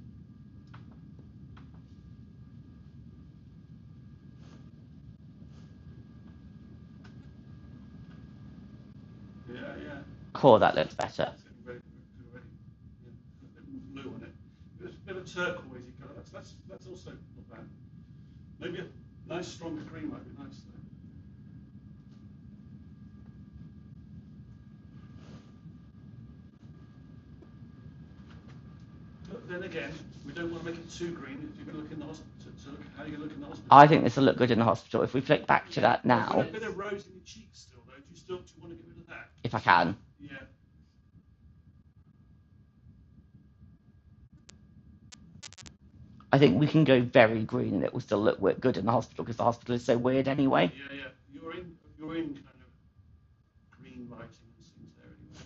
Speaker 1: Yeah.
Speaker 2: Cool, that looks better.
Speaker 1: It's getting very good already. Yeah, a bit more blue on it. It's a bit of turquoisey colour. That's also not bad. Maybe a nice stronger green might be nice though. Then again, we don't want to make it too green if you're going to look in the hospital. To look at how you're going to look in the hospital.
Speaker 2: I think this will look good in the hospital. If we flick back to that now.
Speaker 1: You've got a bit of rose in your cheeks still, though. Do you want to get rid of that?
Speaker 2: If I can.
Speaker 1: Yeah.
Speaker 2: I think we can go very green and it will still look good in the hospital, because the hospital is so weird anyway.
Speaker 1: Yeah. You're in kind of green lighting and things there anyway.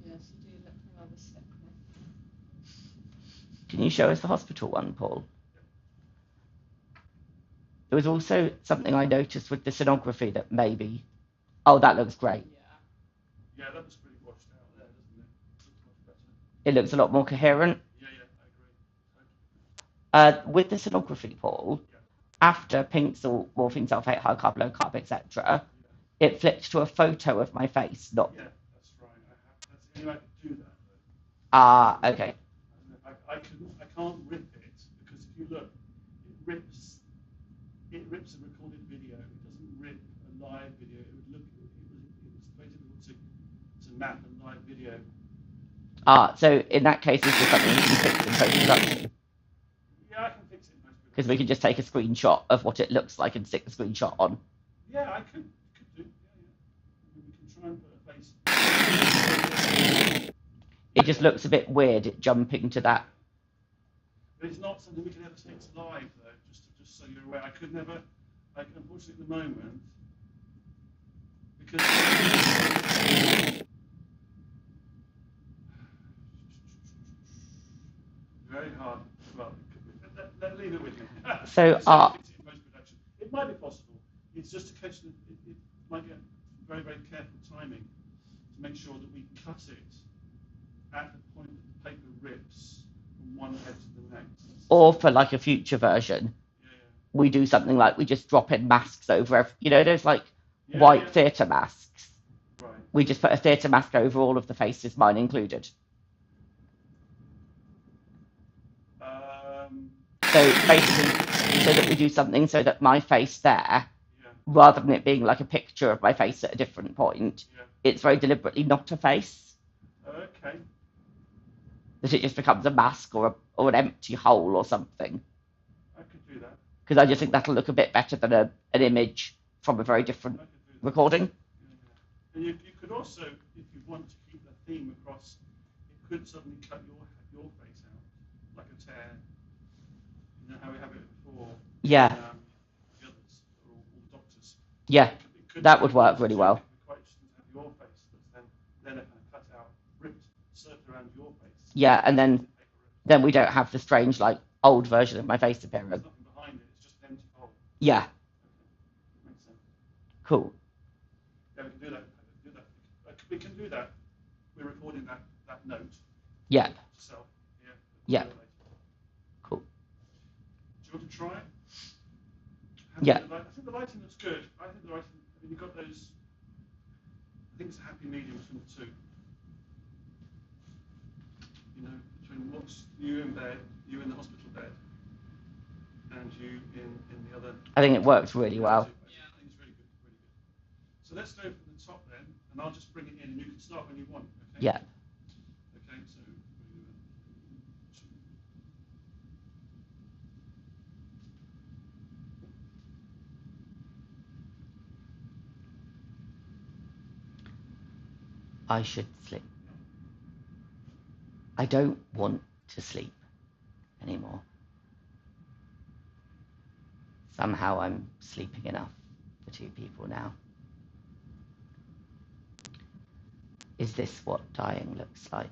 Speaker 4: Yes, you do look rather sickly.
Speaker 2: Can you show us the hospital one, Paul? There was also something I noticed with the sonography that maybe Oh, that looks great.
Speaker 1: Yeah, that was pretty washed out there, doesn't it? Looks much better.
Speaker 2: It looks a lot more coherent.
Speaker 1: Yeah, I agree.
Speaker 2: With the sonography, Paul,
Speaker 1: Yeah.
Speaker 2: after pink salt, morphine sulfate, high carb, low carb, etc., it flipped to a photo of my face, not.
Speaker 1: Yeah, that's right. That's the only way I could do that.
Speaker 2: Ah, okay.
Speaker 1: I can't rip it because if you look, it rips a recorded video. It doesn't rip a live video. It was very difficult to map a live video.
Speaker 2: So in that case, is there something we can fix in post-production?
Speaker 1: Yeah, I can fix it in post-production.
Speaker 2: Because we can just take a screenshot of what it looks like and stick the screenshot on.
Speaker 1: Yeah, I could do. Yeah. We can try and put a face.
Speaker 2: It just looks a bit weird, it jumping to that.
Speaker 1: But it's not something we can ever fix live, though. Just so you're aware, unfortunately, at the moment, because very hard. Well, leave it with me.
Speaker 2: So,
Speaker 1: Fix it in post-production. It might be possible. It's just a case that it might get very, very careful timing to make sure that we cut it at the point that the paper rips from one head to the next.
Speaker 2: Or for like a future version, we do something like we just drop in masks over, those like white theatre masks.
Speaker 1: Right.
Speaker 2: We just put a theatre mask over all of the faces, mine included. So basically, so that we do something so that my face there, rather than it being like a picture of my face at a different point, it's very deliberately not a face.
Speaker 1: Okay.
Speaker 2: That it just becomes a mask or an empty hole or something.
Speaker 1: I could do that.
Speaker 2: Because I just think that'll look a bit better than an image from a very different recording.
Speaker 1: Yeah. And you could also, if you want to keep the theme across, it could suddenly cut your face out, like a tear. You know how we have it before?
Speaker 2: Yeah.
Speaker 1: The others, or all the doctors.
Speaker 2: Yeah, that would work really well.
Speaker 1: Quite interesting to have your face, but then a kind of cut out, ripped circle around your face.
Speaker 2: Yeah, and then we don't have the strange, like, old version of my face appearing.
Speaker 1: There's nothing behind it, it's just an empty hole.
Speaker 2: Yeah.
Speaker 1: Okay. Makes sense.
Speaker 2: Cool.
Speaker 1: Yeah, we can do that. We can do that. We're recording that note.
Speaker 2: Yeah.
Speaker 1: Self.
Speaker 2: Yeah. Cool.
Speaker 1: Do you want to try it?
Speaker 2: Yeah.
Speaker 1: I think the lighting looks good. I think the lighting, you've got those, I think it's a happy medium between the two. Between what's you in bed, you in the hospital bed, and you in the other.
Speaker 2: I think it works really well.
Speaker 1: Yeah, I think it's really good, really good. So let's go from the top then, and I'll just bring it in, and you can start when you want. Okay.
Speaker 2: Yeah.
Speaker 1: Okay. So.
Speaker 2: I should sleep. I don't want to sleep anymore. Somehow I'm sleeping enough for two people now. Is this what dying looks like?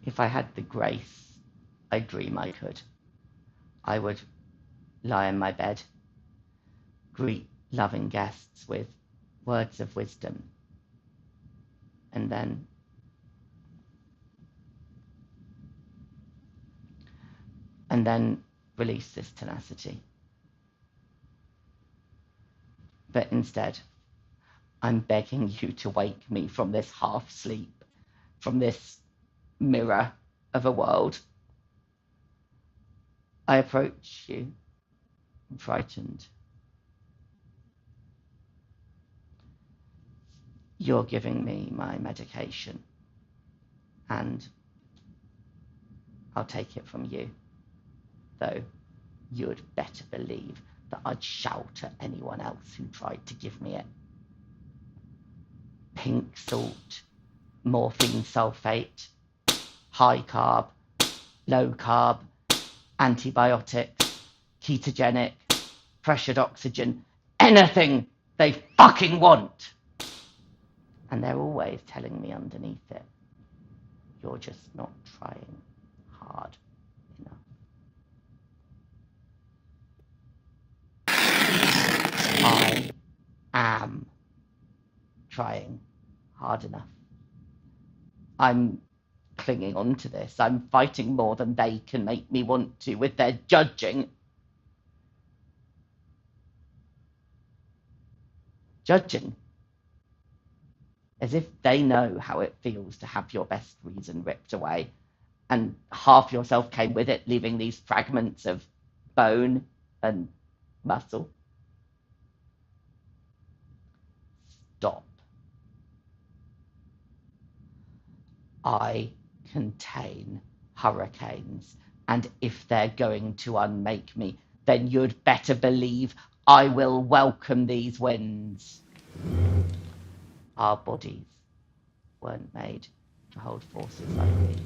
Speaker 2: If I had the grace I dream I could, I would lie in my bed, greet loving guests with words of wisdom, and then release this tenacity. But instead, I'm begging you to wake me from this half sleep, from this mirror of a world. I approach you, frightened. You're giving me my medication, and I'll take it from you, though you'd better believe that I'd shout at anyone else who tried to give me it. Pink salt, morphine sulfate, high carb, low carb, antibiotics, ketogenic, pressured oxygen, anything they fucking want. And they're always telling me underneath it, you're just not trying hard enough. am trying hard enough. I'm clinging on to this. I'm fighting more than they can make me want to with their judging. Judging. As if they know how it feels to have your best reason ripped away, and half yourself came with it, leaving these fragments of bone and muscle. Stop. I contain hurricanes, and if they're going to unmake me, then you'd better believe I will welcome these winds. Our bodies weren't made to hold forces like these.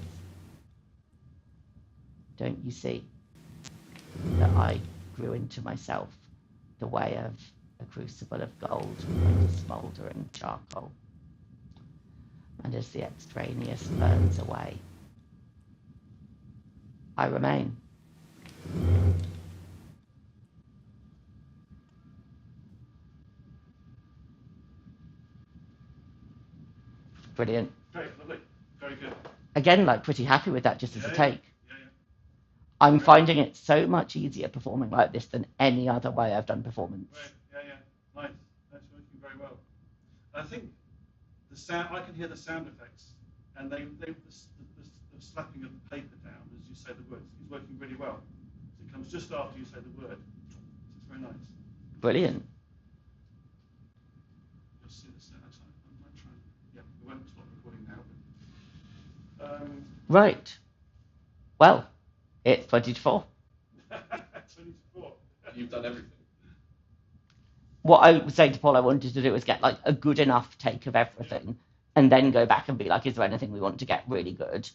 Speaker 2: Don't you see that I grew into myself the way of a crucible of gold into smouldering charcoal? And as the extraneous burns away, I remain. Brilliant.
Speaker 1: Great, lovely, very good.
Speaker 2: Again, like pretty happy with that just as a take.
Speaker 1: Yeah.
Speaker 2: I'm finding it so much easier performing like this than any other way I've done performance.
Speaker 1: Right. Yeah. Nice. That's working very well. I think the sound. I can hear the sound effects, and the slapping of the paper down as you say the words is working really well. So it comes just after you say the word. So it's very nice.
Speaker 2: Brilliant.
Speaker 1: You'll see the sound. I might try. Yeah, we won't stop recording now. But,
Speaker 2: right. Well, it's 24.
Speaker 1: 24.
Speaker 3: You've done everything.
Speaker 2: What I was saying to Paul I wanted to do is get like a good enough take of everything and then go back and be like, is there anything we want to get really good?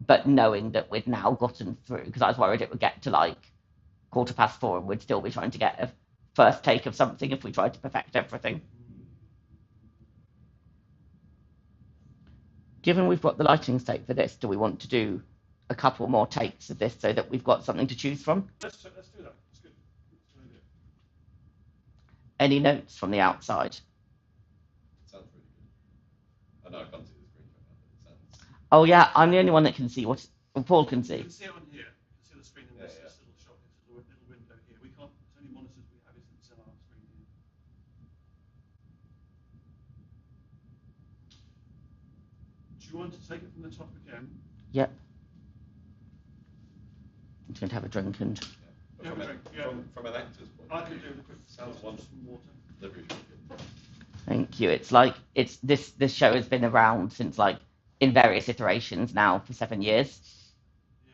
Speaker 2: But knowing that we'd now gotten through, because I was worried it would get to like 4:15 and we'd still be trying to get a first take of something if we tried to perfect everything. Given we've got the lighting state for this, do we want to do a couple more takes of this so that we've got something to choose from?
Speaker 1: Let's do that. That's good. That's an idea.
Speaker 2: Any notes from the outside?
Speaker 3: Sounds really good. I know I can't see the screen right now, but it sounds.
Speaker 2: Oh yeah, I'm the only one that can see what Paul can
Speaker 1: You
Speaker 2: see.
Speaker 1: can see it on here. You can see the screen in this little shot. This little window here. We can't. It's only monitors we have. It's in our screen here. Do you want to take it from the top again?
Speaker 2: Yep. I'm just going to have a drink and...
Speaker 3: Yeah. From an actor's point
Speaker 1: I
Speaker 3: of
Speaker 1: can
Speaker 3: view,
Speaker 1: do the quick
Speaker 3: sounds wonderful.
Speaker 1: some water.
Speaker 3: Delivery's really good.
Speaker 2: Thank you. It's like, this show has been around since like, in various iterations now for 7 years.
Speaker 1: Yeah.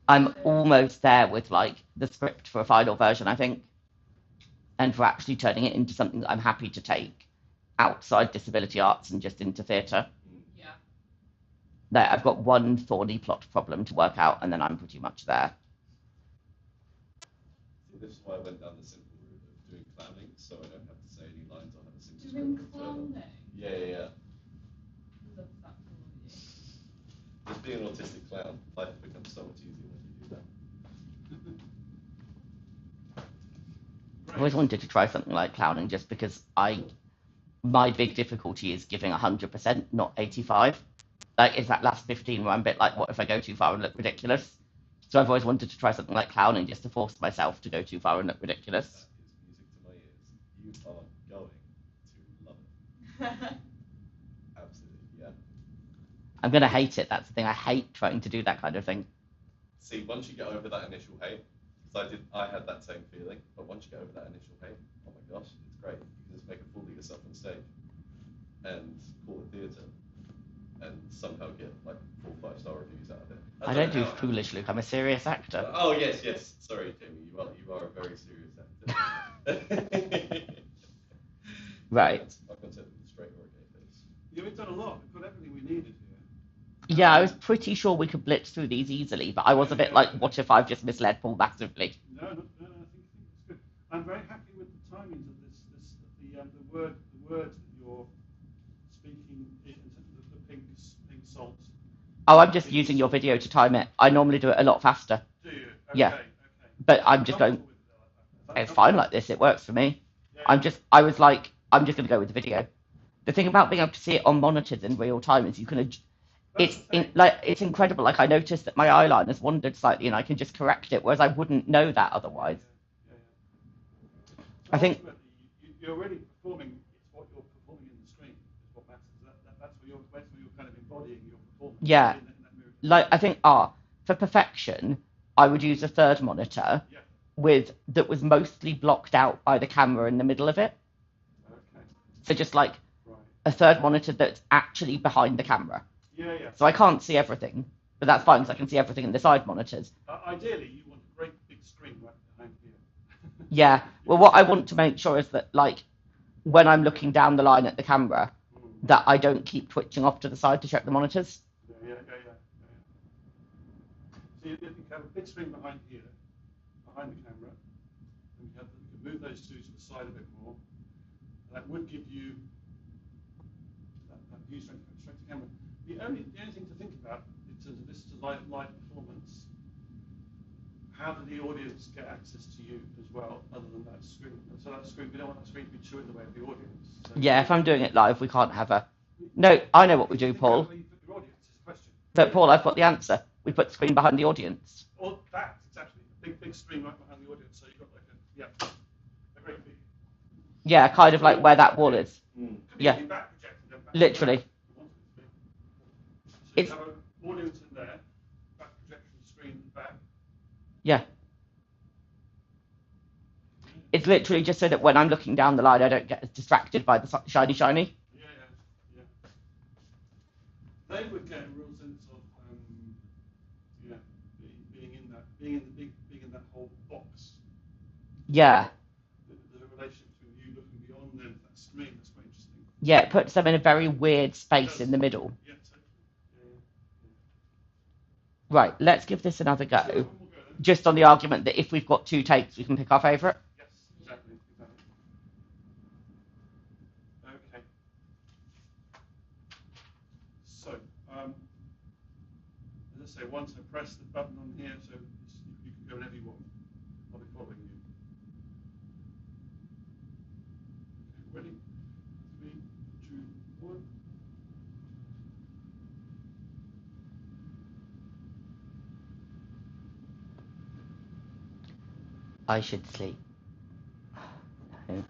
Speaker 2: I'm almost there with like the script for a final version, I think. And for actually turning it into something that I'm happy to take outside disability arts and just into theatre.
Speaker 4: Yeah.
Speaker 2: There, I've got one thorny plot problem to work out and then I'm pretty much there.
Speaker 3: This is why I went down the simple route of doing clowning, so I don't have to say any lines. I'll have a simple
Speaker 4: Doing
Speaker 3: script.
Speaker 4: clowning?
Speaker 3: Yeah.
Speaker 4: Love that for you.
Speaker 3: Just being an autistic clown, life becomes so much easier when you do that.
Speaker 2: I've always wanted to try something like clowning just because my big difficulty is giving 100%, not 85. Like, it's that last 15 where I'm a bit like, what if I go too far and look ridiculous? So I've always wanted to try something like clowning just to force myself to go too far and look ridiculous.
Speaker 3: That is music to my ears. You are going to love it. Absolutely, yeah.
Speaker 2: I'm going to hate it. That's the thing. I hate trying to do that kind of thing.
Speaker 3: See, once you get over that initial hate, because I had that same feeling, but once you get over that initial hate, oh my gosh, it's great. You can just make a fool of yourself on stage and call it theatre and somehow get like 4 or 5-star reviews out of it.
Speaker 2: I don't do foolish, Luke. I'm a serious actor.
Speaker 3: Oh yes. Sorry, Jamie. You are a very serious actor.
Speaker 2: Right.
Speaker 3: I've got to straight or a gay face.
Speaker 1: Yeah, we've done a lot. We've got everything we needed here.
Speaker 2: Yeah, I was pretty sure we could blitz through these easily, but I was a bit like, what if I've just misled Paul massively?
Speaker 1: No, I think it's good. I'm very happy with the timings of the words that you're speaking in terms of the pink salt.
Speaker 2: Oh, I'm just using your video to time it. I normally do it a lot faster.
Speaker 1: Do you? Okay,
Speaker 2: Yeah.
Speaker 1: Okay.
Speaker 2: But I'm just going,
Speaker 1: Comfortable with it, like that.
Speaker 2: it's fine like this. It works for me.
Speaker 1: Yeah.
Speaker 2: I was like I'm just going to go with the video. The thing about being able to see it on monitors in real time is you can. It's incredible. Like I noticed that my eyeliner's wandered slightly, and I can just correct it, whereas I wouldn't know that otherwise. I think
Speaker 1: you're already performing. It's what you're performing in the screen is what matters. That's where you're kind of embodying your performance.
Speaker 2: Yeah. Like I think for perfection, I would use a third monitor that was mostly blocked out by the camera in the middle of it.
Speaker 1: Okay.
Speaker 2: So just like a third monitor that's actually behind the camera.
Speaker 1: Yeah.
Speaker 2: So I can't see everything, but that's fine because I can see everything in the side monitors.
Speaker 1: Ideally, you want a great big screen right behind here.
Speaker 2: Yeah. Well, what I want to make sure is that, like, when I'm looking down the line at the camera, that I don't keep twitching off to the side to check the monitors.
Speaker 1: Yeah. So you have a big screen behind here, behind the camera, and you can move those two to the side a bit more. That would give you that view strength to camera. The only thing to think about in terms of this is a live performance. How do the audience get access to you as well, other than that screen? And so that screen, we don't want that screen to be too in the way of the audience. So
Speaker 2: Yeah, if I'm doing it live, we can't have a. No, I know what we do, Paul. But Paul, I've got the answer. We put the screen behind the audience.
Speaker 1: Or that, exactly. A big screen right behind the audience, so you've got like a great big.
Speaker 2: Yeah, kind of like where that wall is. Yeah. Literally.
Speaker 1: So you have an audience in there, back projection screen back.
Speaker 2: Yeah. It's literally just so that when I'm looking down the line, I don't get distracted by the shiny.
Speaker 1: Yeah. They would get a real sense of being in that whole box.
Speaker 2: Yeah.
Speaker 1: The relation between you looking beyond them, that screen, that's quite interesting.
Speaker 2: Yeah, it puts them in a very weird space in the middle.
Speaker 1: Yeah, totally.
Speaker 2: Right, let's give this another go. Just on the argument that if we've got 2 takes, we can pick our favourite.
Speaker 1: Yes, exactly. Okay. So, as I say, once I press the button on here, so you can go whenever you want. I'll be following you. Okay, ready? 3, 2, 1.
Speaker 2: I should sleep. No,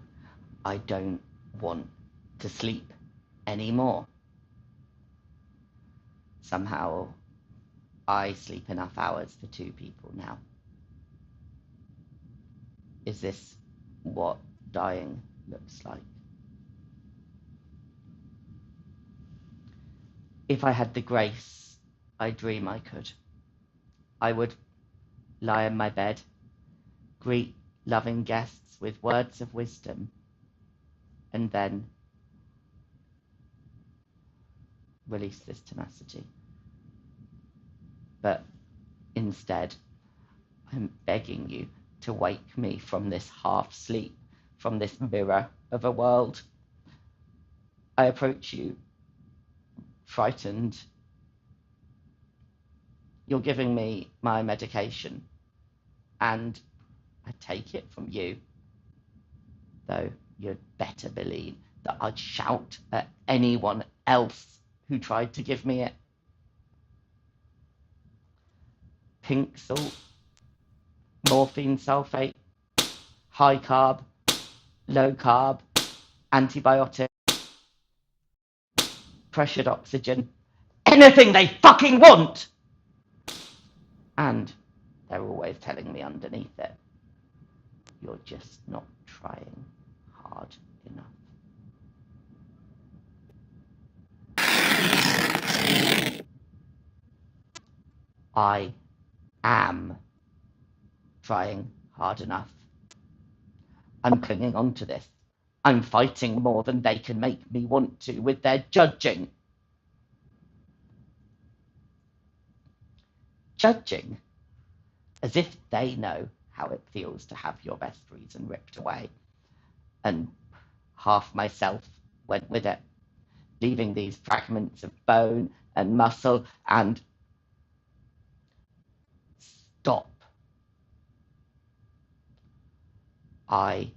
Speaker 2: I don't want to sleep anymore. Somehow, I sleep enough hours for 2 people now. Is this what dying looks like? If I had the grace I dream I could, I would lie in my bed, greet loving guests with words of wisdom, and then release this tenacity. But instead, I'm begging you to wake me from this half sleep, from this mirror of a world. I approach you, frightened. You're giving me my medication, and I take it from you, though you'd better believe that I'd shout at anyone else who tried to give me it. Pink salt, morphine sulfate, high carb, low carb, antibiotic, pressured oxygen, anything they fucking want! And they're always telling me underneath it, you're just not trying hard enough. I am trying hard enough. I'm clinging on to this. I'm fighting more than they can make me want to with their judging. Judging as if they know how it feels to have your best reason ripped away. And half myself went with it, leaving these fragments of bone and muscle and stop. I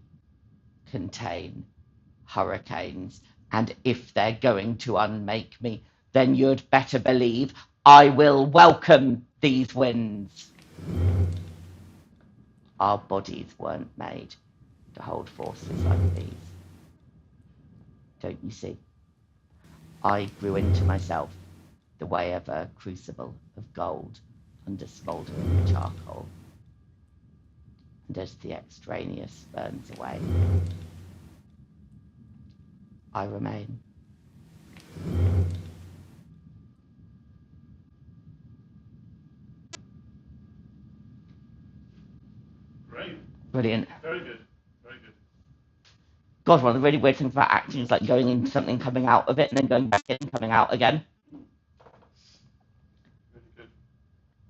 Speaker 2: contain hurricanes. And if they're going to unmake me, then you'd better believe I will welcome these winds. Our bodies weren't made to hold forces like these. Don't you see? I grew into myself the way of a crucible of gold under smouldering charcoal. And as the extraneous burns away, I remain.
Speaker 1: Great.
Speaker 2: Brilliant.
Speaker 1: Very good. Very good.
Speaker 2: God, one of the really weird things about acting is like going into something, coming out of it, and then going back in, coming out again.
Speaker 1: Really good.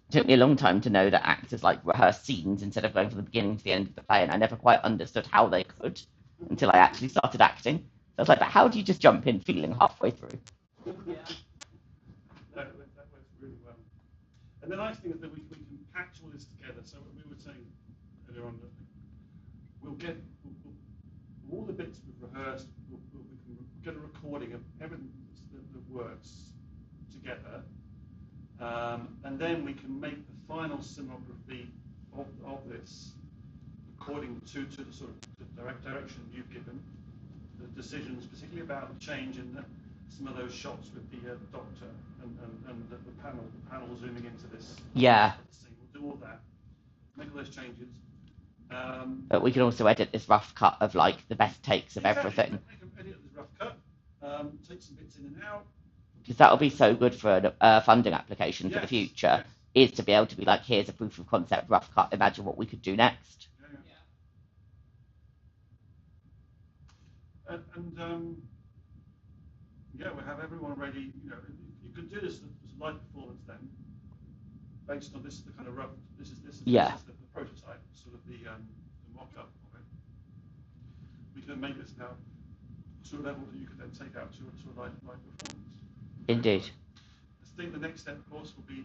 Speaker 2: It took me a long time to know that actors like rehearse scenes instead of going from the beginning to the end of the play, and I never quite understood how they could until I actually started acting. So I was like, but how do you just jump in feeling halfway through?
Speaker 4: Yeah.
Speaker 1: That works really well. And the nice thing is that we can patch all this together. So we were saying earlier on that we'll get all the bits we've rehearsed, we can get a recording of everything that works together. And then we can make the final sonography of this according to the sort of the direction you've given, the decisions, particularly about the change in some of those shots with the doctor and the panel zooming into this.
Speaker 2: Yeah.
Speaker 1: Scene. We'll do all that, make all those changes.
Speaker 2: But we can also edit this rough cut of like the best takes of
Speaker 1: exactly.
Speaker 2: everything.
Speaker 1: Make an edit of this rough cut, take some bits in and out.
Speaker 2: Because that'll be so good for a funding application for the
Speaker 1: Yes,
Speaker 2: future,
Speaker 1: yes.
Speaker 2: is to be able to be like, here's a proof of concept rough cut, imagine what we could do next.
Speaker 4: Yeah.
Speaker 1: We'll have everyone ready. You could do this as a live performance then, based on this, the kind of rough. This is
Speaker 2: Yeah.
Speaker 1: the prototype, sort of the mock-up of it. We can make this now to a level that you could then take out to a live performance.
Speaker 2: Indeed.
Speaker 1: I think the next step, of course, will be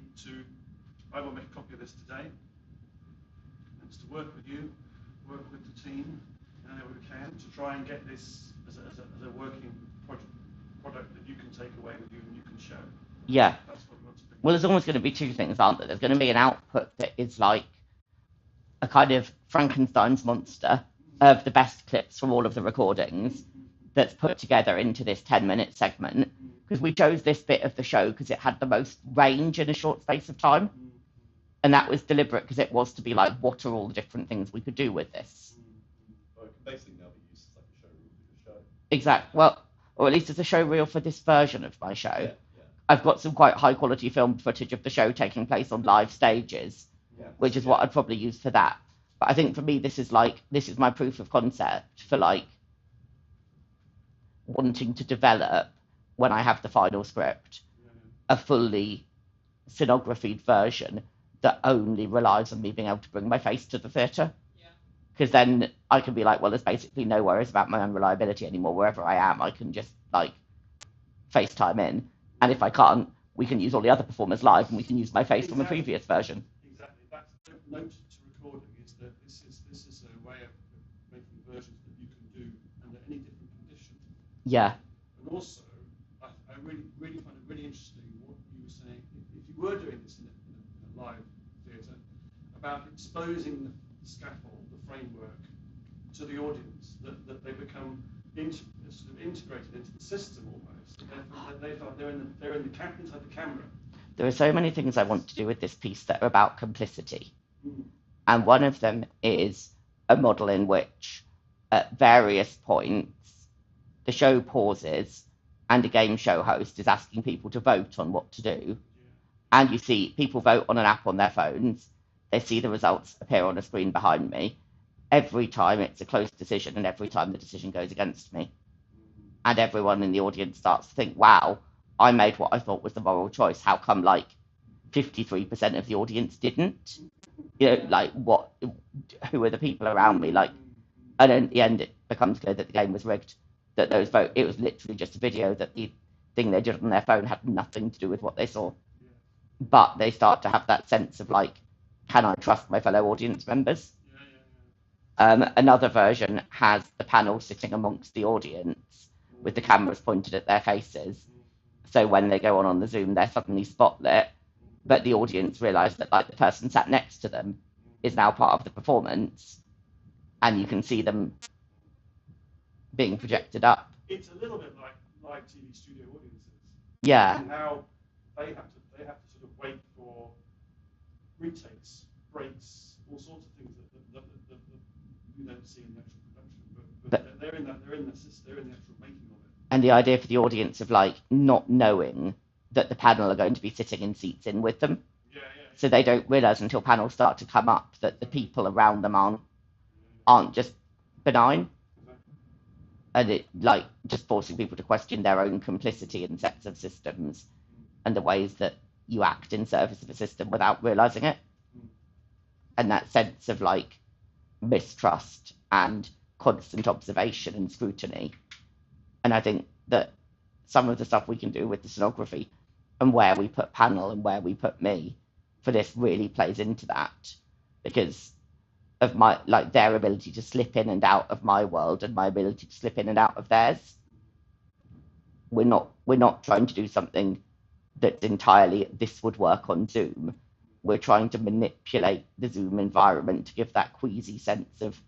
Speaker 1: I will make a copy of this today. And it's to work with you, work with the team, whenever we can, to try and get this as a working product that you can take away with you and you can show.
Speaker 2: Yeah.
Speaker 1: That's what we want to do.
Speaker 2: Well, there's almost going to be two things, aren't there? There's going to be an output that is like a kind of Frankenstein's monster of the best clips from all of the recordings that's put together into this 10-minute segment. Because we chose this bit of the show because it had the most range in a short space of time. And that was deliberate because it was to be like, what are all the different things we could do with this?
Speaker 3: Well, it can basically now be used as like a showreel for your show.
Speaker 2: Exactly. Well, or at least as a show reel for this version of my show.
Speaker 3: Yeah.
Speaker 2: I've got some quite high quality film footage of the show taking place on live stages, which is what I'd probably use for that. But I think for me, this is my proof of concept for like wanting to develop, when I have the final script, a fully scenographied version that only relies on me being able to bring my face to the theatre. Because then I can be like, well, there's basically no worries about my unreliability anymore. Wherever I am, I can just like FaceTime in. And if I can't, we can use all the other performers live and we can use my face from the previous version.
Speaker 1: Exactly. That's the note to recording, is that this is a way of making versions that you can do under any different condition.
Speaker 2: Yeah.
Speaker 1: And also, I really find it really interesting what you were saying, if you were doing this in a live theatre, about exposing the scaffold, the framework, to the audience, that they become sort of integrated into the system almost. They're inside the camera.
Speaker 2: There are so many things I want to do with this piece that are about complicity. And one of them is a model in which, at various points, the show pauses and a game show host is asking people to vote on what to do. And you see people vote on an app on their phones. They see the results appear on a screen behind me. Every time it's a close decision, and every time the decision goes against me. And everyone in the audience starts to think, wow, I made what I thought was the moral choice. How come like 53% of the audience didn't? Like who are the people around me? Like, and in the end, it becomes clear that the game was rigged. That those vote, it was literally just a video that the thing they did on their phone had nothing to do with what they saw. But they start to have that sense of like, can I trust my fellow audience members? Another version has the panel sitting amongst the audience with the cameras pointed at their faces. So when they go on the Zoom, they're suddenly spotlit, but the audience realise that like the person sat next to them is now part of the performance, and you can see them being projected up.
Speaker 1: It's a little bit like live TV studio audiences.
Speaker 2: Yeah.
Speaker 1: And how they have to sort of wait for retakes, breaks, all sorts of things that you don't see in the actual production. But they're in the actual making of it.
Speaker 2: And the idea for the audience of like not knowing that the panel are going to be sitting in seats in with them.
Speaker 1: Yeah.
Speaker 2: So they don't realise until panels start to come up that the people around them aren't just benign. And it like just forcing people to question their own complicity in sets of systems and the ways that you act in service of a system without realising it. And that sense of like mistrust and constant observation and scrutiny. And I think that some of the stuff we can do with the scenography and where we put panel and where we put me for this really plays into that, because of my like their ability to slip in and out of my world and my ability to slip in and out of theirs. We're not trying to do something that's entirely this would work on Zoom. We're trying to manipulate the Zoom environment to give that queasy sense of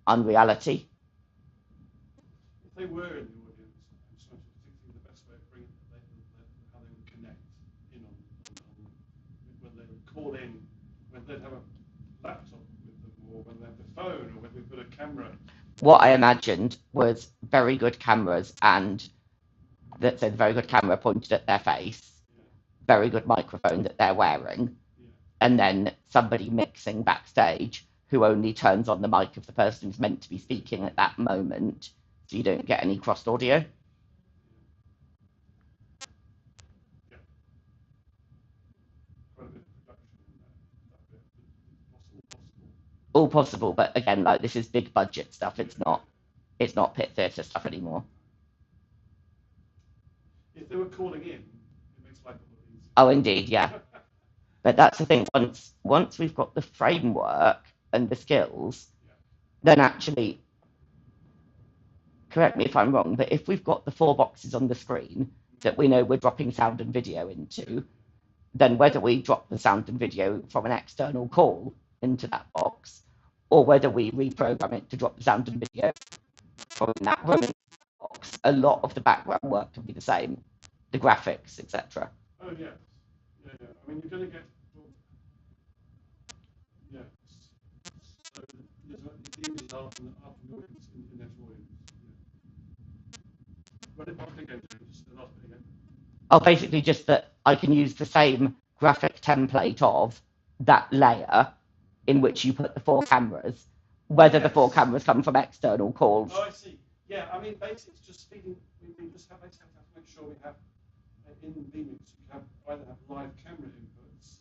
Speaker 2: unreality.
Speaker 1: If they were in the audience, I'm just trying to think the best way of bringing how they would connect in on when they would call in, when they'd have a laptop with them, or when they have the phone, or when we put a camera.
Speaker 2: What I imagined was very good cameras and that said very good camera pointed at their face, very good microphone that they're wearing, and then somebody mixing backstage who only turns on the mic of the person who's meant to be speaking at that moment, so you don't get any crossed audio. All possible, but again, like this is big budget stuff. It's not pit theatre stuff anymore.
Speaker 1: If they were calling in, it makes life a lot easier.
Speaker 2: Oh, indeed, yeah. But that's the thing. Once we've got the framework and the skills, then actually, correct me if I'm wrong, but if we've got the 4 boxes on the screen that we know we're dropping sound and video into, then whether we drop the sound and video from an external call into that box, or whether we reprogram it to drop the sound and video from that room box, a lot of the background work can be the same, the graphics, etc.
Speaker 1: Oh yeah. I mean, you're going to get. Yeah. So the images are from the audience in that audience. What did I again? Just the last bit again.
Speaker 2: Oh, basically just that I can use the same graphic template of that layer in which you put the 4 cameras, whether the 4 cameras come from external calls.
Speaker 1: Oh, I see. Yeah, I mean, basically, it's just feeding. We just have to make sure we have in vMix. You have either have live camera inputs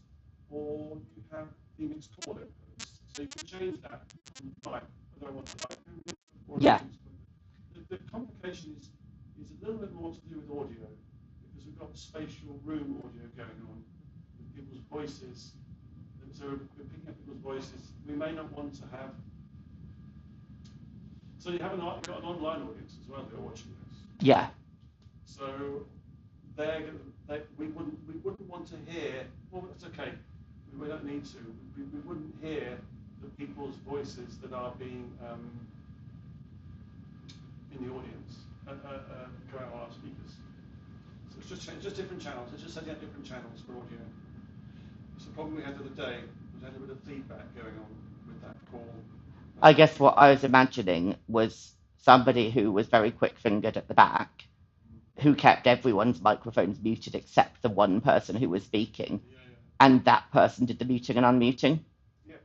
Speaker 1: or you have vMix call inputs. So you can change that live, whether I want a live camera input or
Speaker 2: Yeah.
Speaker 1: The complication is a little bit more to do with audio, because we've got spatial room audio going on with people's voices. And so we're picking up people's voices. We may not want to have. So you've got an online audience as well. They're watching this.
Speaker 2: Yeah.
Speaker 1: So we wouldn't want to hear. Well, it's okay. We don't need to. We wouldn't hear the people's voices that are being in the audience go out on our speakers. So it's just different channels. It's just setting up different channels for audio. So the problem we had the other day was had a bit of feedback going on with that call.
Speaker 2: I guess what I was imagining was somebody who was very quick-fingered at the back, who kept everyone's microphones muted except the one person who was speaking, and that person did the muting and unmuting.
Speaker 4: Yeah,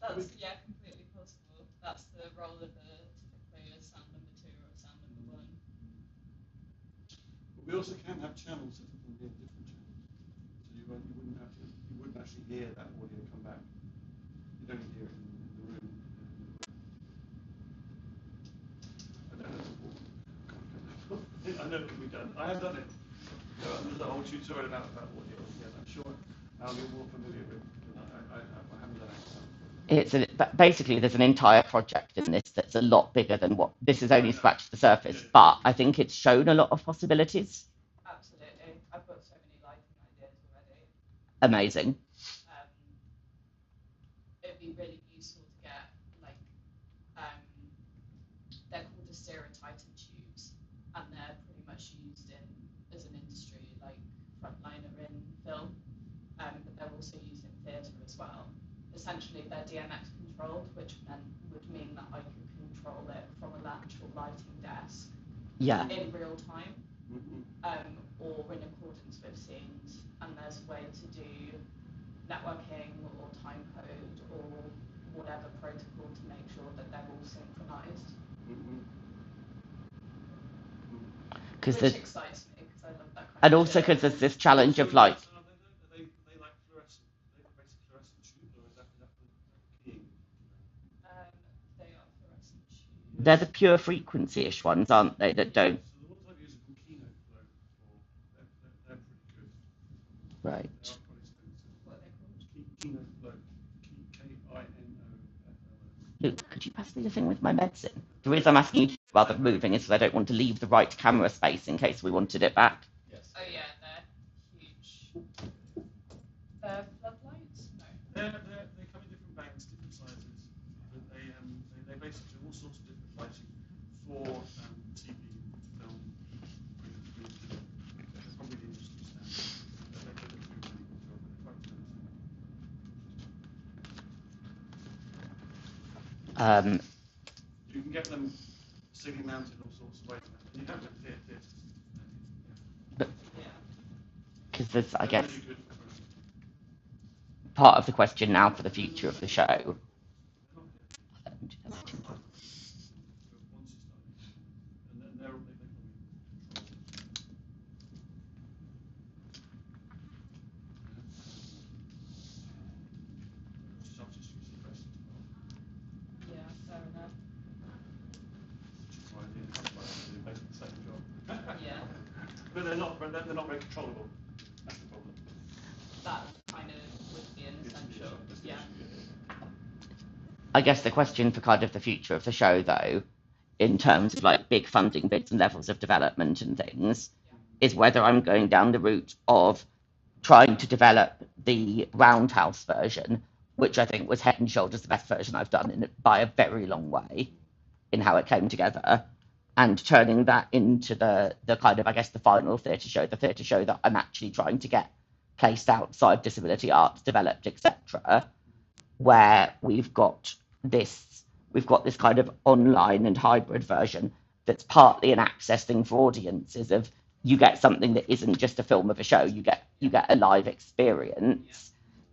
Speaker 4: that's completely possible. That's the role of typically a sound number 2 or a sound number 1.
Speaker 1: But we also can have channels that can be different channels, so you wouldn't actually hear that audio come back. You'd only hear it in the room. I know it can be done. I have done it. There's a whole tutorial about audio. Yeah, I'm sure Al, you're more familiar with. I
Speaker 2: But basically there's an entire project in this that's a lot bigger than what this has only scratched the surface. But I think it's shown a lot of possibilities.
Speaker 4: Absolutely. I've got so many lighting ideas already.
Speaker 2: Amazing.
Speaker 4: It'd be really useful to get like they're called Titan tubes, and they're pretty much used as an industry like frontliner in film, but they're also used in theatre as well. Essentially, they're DMX controlled, which would mean that I could control it from a actual lighting desk.
Speaker 2: Yeah.
Speaker 4: In real time, or in accordance with scenes, and there's a way to do networking or time code or whatever protocol to make sure that they're all synchronized. Which excites me because I love that kind of
Speaker 2: and also because there's this challenge of like.
Speaker 1: Are they like fluorescent? Are they basic fluorescent tube, or is that the keying?
Speaker 4: They are fluorescent tubes.
Speaker 2: They're the pure frequency-ish ones, aren't they? That don't.
Speaker 1: So the ones I've used are Kino Flow before. They're pretty good.
Speaker 2: Right.
Speaker 1: They are quite expensive.
Speaker 4: What are they called?
Speaker 1: Kino Flow. KINOFLO.
Speaker 2: Luke, could you pass me the thing with my medicine? The reason I'm asking you about moving is because I don't want to leave the right camera space in case we wanted it back.
Speaker 3: Yes.
Speaker 4: Oh yeah, they're huge. Floodlights? No.
Speaker 1: They come in different banks, different sizes. But they basically do all sorts of different lighting for TV, film. They're probably the industry standard. They're quite expensive. You can get them ceiling mounted all sorts of ways. And you don't have theatres.
Speaker 2: Because there's, I guess,
Speaker 1: Really good
Speaker 2: part of the question now for the future of the show.
Speaker 4: Yeah, fair enough. Yeah.
Speaker 1: But they're not very controllable. That's the problem.
Speaker 4: That kind of would be an essential. Yeah.
Speaker 2: I guess the question for kind of the future of the show, though, in terms of like big funding bids and levels of development and things, is whether I'm going down the route of trying to develop the Roundhouse version, which I think was head and shoulders the best version I've done by a very long way in how it came together, and turning that into the kind of, I guess, the final theatre show, the theatre show that I'm actually trying to get placed outside disability arts, developed, etc., where we've got this kind of online and hybrid version that's partly an access thing for audiences of you get something that isn't just a film of a show, you get a live experience,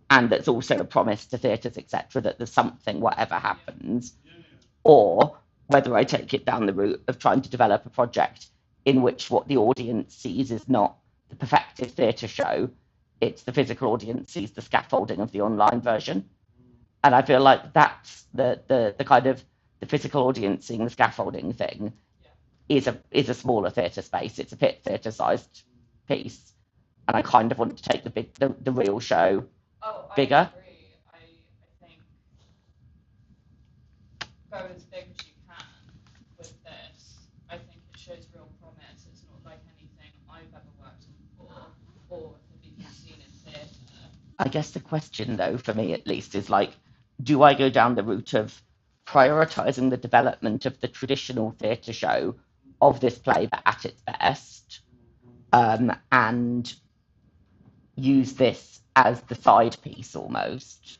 Speaker 2: and that's also a promise to theatres, etc., that there's something, whatever happens, or whether I take it down the route of trying to develop a project in which what the audience sees is not the perfected theatre show, it's the physical audience sees the scaffolding of the online version. And I feel like that's the kind of the physical audience seeing the scaffolding thing is a smaller theatre space. It's a pit theatre sized piece, and I kind of want to take the real show bigger.
Speaker 4: I agree. I think go as big as you can with this. I think it shows real promise. It's not like anything I've ever worked on before or have even seen in theatre.
Speaker 2: I guess the question, though, for me at least, is like, do I go down the route of prioritising the development of the traditional theatre show of this play but at its best, and use this as the side piece almost?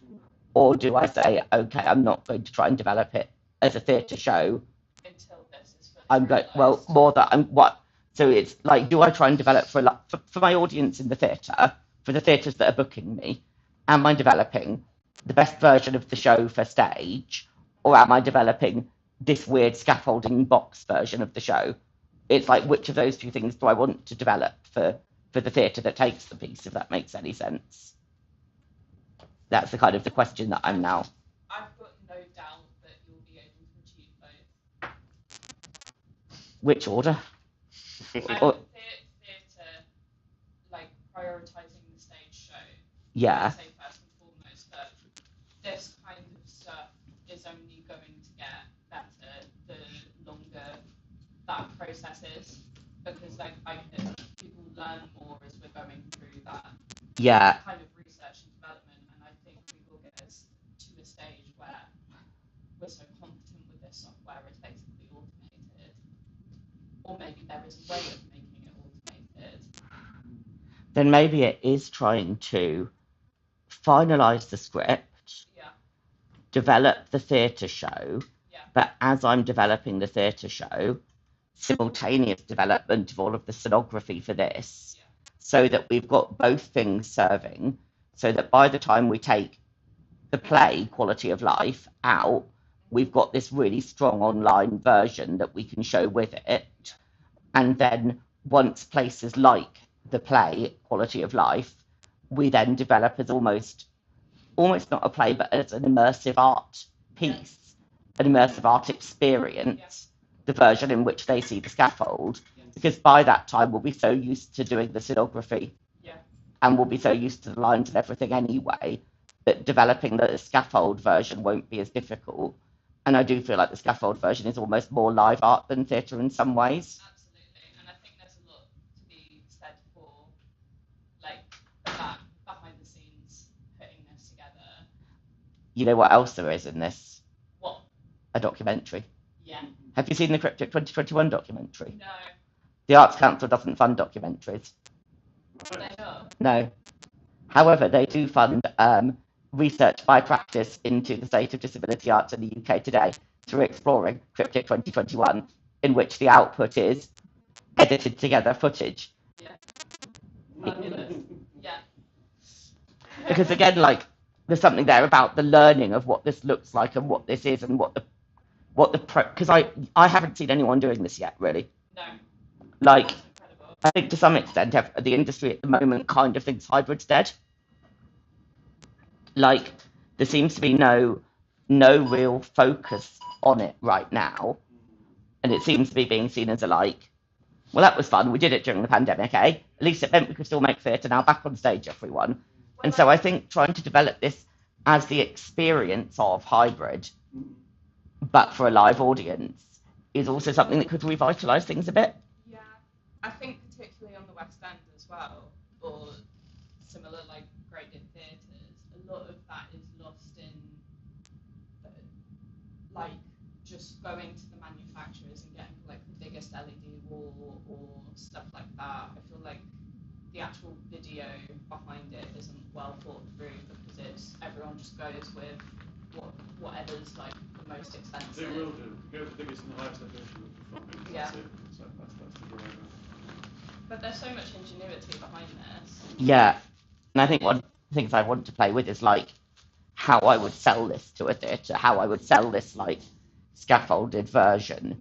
Speaker 2: Or do I say, okay, I'm not going to try and develop it as a theatre show
Speaker 4: until this is
Speaker 2: I'm going, well, more that I'm what? So it's like, do I try and develop for my audience in the theatre, for the theatres that are booking me? Am I developing the best version of the show for stage, or am I developing this weird scaffolding box version of the show? It's like, which of those two things do I want to develop for the theatre that takes the piece, if that makes any sense? That's the kind of the question that I'm now.
Speaker 4: I've got no doubt that you'll be able to achieve both.
Speaker 2: Which order?
Speaker 4: Theatre, like prioritising the stage show.
Speaker 2: Yeah.
Speaker 4: I'd say first and foremost, but this kind of stuff processes, because like people learn more as we're going through that kind of research and development, and I think we will get us to a stage where we're so confident with this software it's basically automated, or maybe there is a way of making it automated.
Speaker 2: Then maybe it is trying to finalise the script, develop the theatre show, but as I'm developing the theatre show, simultaneous development of all of the scenography for this, so that we've got both things serving, so that by the time we take the play Quality of Life out, we've got this really strong online version that we can show with it. And then once places like the play Quality of Life, we then develop as almost not a play, but as an immersive art piece, an immersive art experience, the version in which they see the scaffold. Because by that time, we'll be so used to doing the scenography, and we'll be so used to the lines and everything anyway, that developing the scaffold version won't be as difficult. And I do feel like the scaffold version is almost more live art than theatre in some ways.
Speaker 4: Absolutely, and I think there's a lot to be said for like that behind the scenes putting this together.
Speaker 2: You know what else there is in this?
Speaker 4: What?
Speaker 2: A documentary.
Speaker 4: Yeah.
Speaker 2: Have you seen the CRIPtic 2021 documentary?
Speaker 4: No.
Speaker 2: The Arts Council doesn't fund documentaries.
Speaker 4: They don't?
Speaker 2: No. However, they do fund research by practice into the state of disability arts in the UK today through exploring CRIPtic 2021, in which the output is edited together footage.
Speaker 4: Yeah. Fabulous. Yeah.
Speaker 2: Because again, like, there's something there about the learning of what this looks like and what this is and because I haven't seen anyone doing this yet, really.
Speaker 4: No.
Speaker 2: Like, I think to some extent the industry at the moment kind of thinks hybrid's dead. Like, there seems to be no real focus on it right now, and it seems to be being seen as well, that was fun, we did it during the pandemic, eh? At least it meant we could still make theatre now, back on stage, everyone. And so I think trying to develop this as the experience of hybrid, but for a live audience, is also something that could revitalise things a bit.
Speaker 4: Yeah, I think particularly on the West End as well, or similar like graded theatres, a lot of that is lost in like just going to the manufacturers and getting like the biggest LED wall or stuff like that. I feel like the actual video behind it isn't well thought through, because everyone just goes with whatever's like the most expensive.
Speaker 1: They will do. Go for the biggest and the highest definition of performance.
Speaker 4: Yeah.
Speaker 1: That's it. So that's the driver.
Speaker 4: But there's so much ingenuity behind this.
Speaker 2: Yeah, and I think one of the things I want to play with is like how I would sell this to a theatre, how I would sell this like scaffolded version.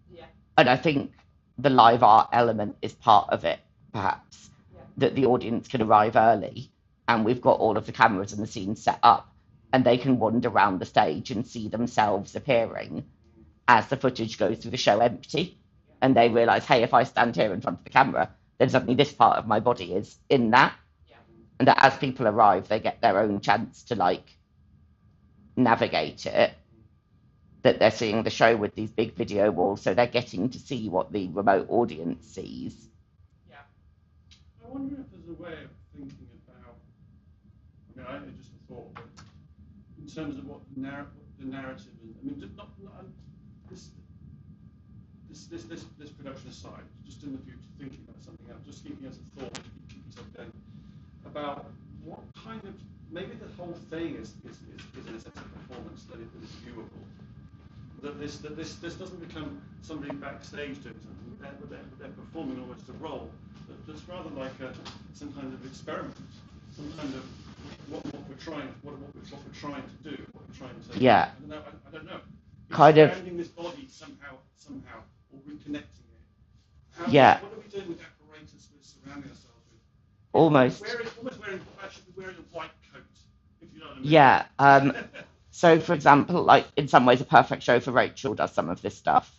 Speaker 4: Yeah.
Speaker 2: And I think the live art element is part of it, perhaps, that the audience can arrive early and we've got all of the cameras and the scenes set up, and they can wander around the stage and see themselves appearing as the footage goes through the show empty. And they realise, hey, if I stand here in front of the camera, then suddenly this part of my body is in that.
Speaker 4: Yeah.
Speaker 2: And that as people arrive, they get their own chance to like navigate it. That they're seeing the show with these big video walls, so they're getting to see what the remote audience sees.
Speaker 4: Yeah.
Speaker 1: I wonder if there's a way of thinking about, I had just a thought, but in terms of what the narrative is, I mean, this production aside, just in the future, thinking about something else, just keeping as a thought, keep yourself going, about what kind of, maybe the whole thing is in a sense of performance that is viewable. That this doesn't become somebody backstage doing something, but they're performing almost a role that's rather like some kind of experiment, some kind of what we're trying to do, what we're trying to.
Speaker 2: Yeah.
Speaker 1: I don't know.
Speaker 2: Kind of.
Speaker 1: Expanding this body somehow, or reconnecting it. What are we doing with the apparatus we're surrounding ourselves with?
Speaker 2: Almost.
Speaker 1: I should be wearing a white coat, if you know what I mean.
Speaker 2: Yeah. So, for example, like in some ways, A Perfect Show for Rachel does some of this stuff,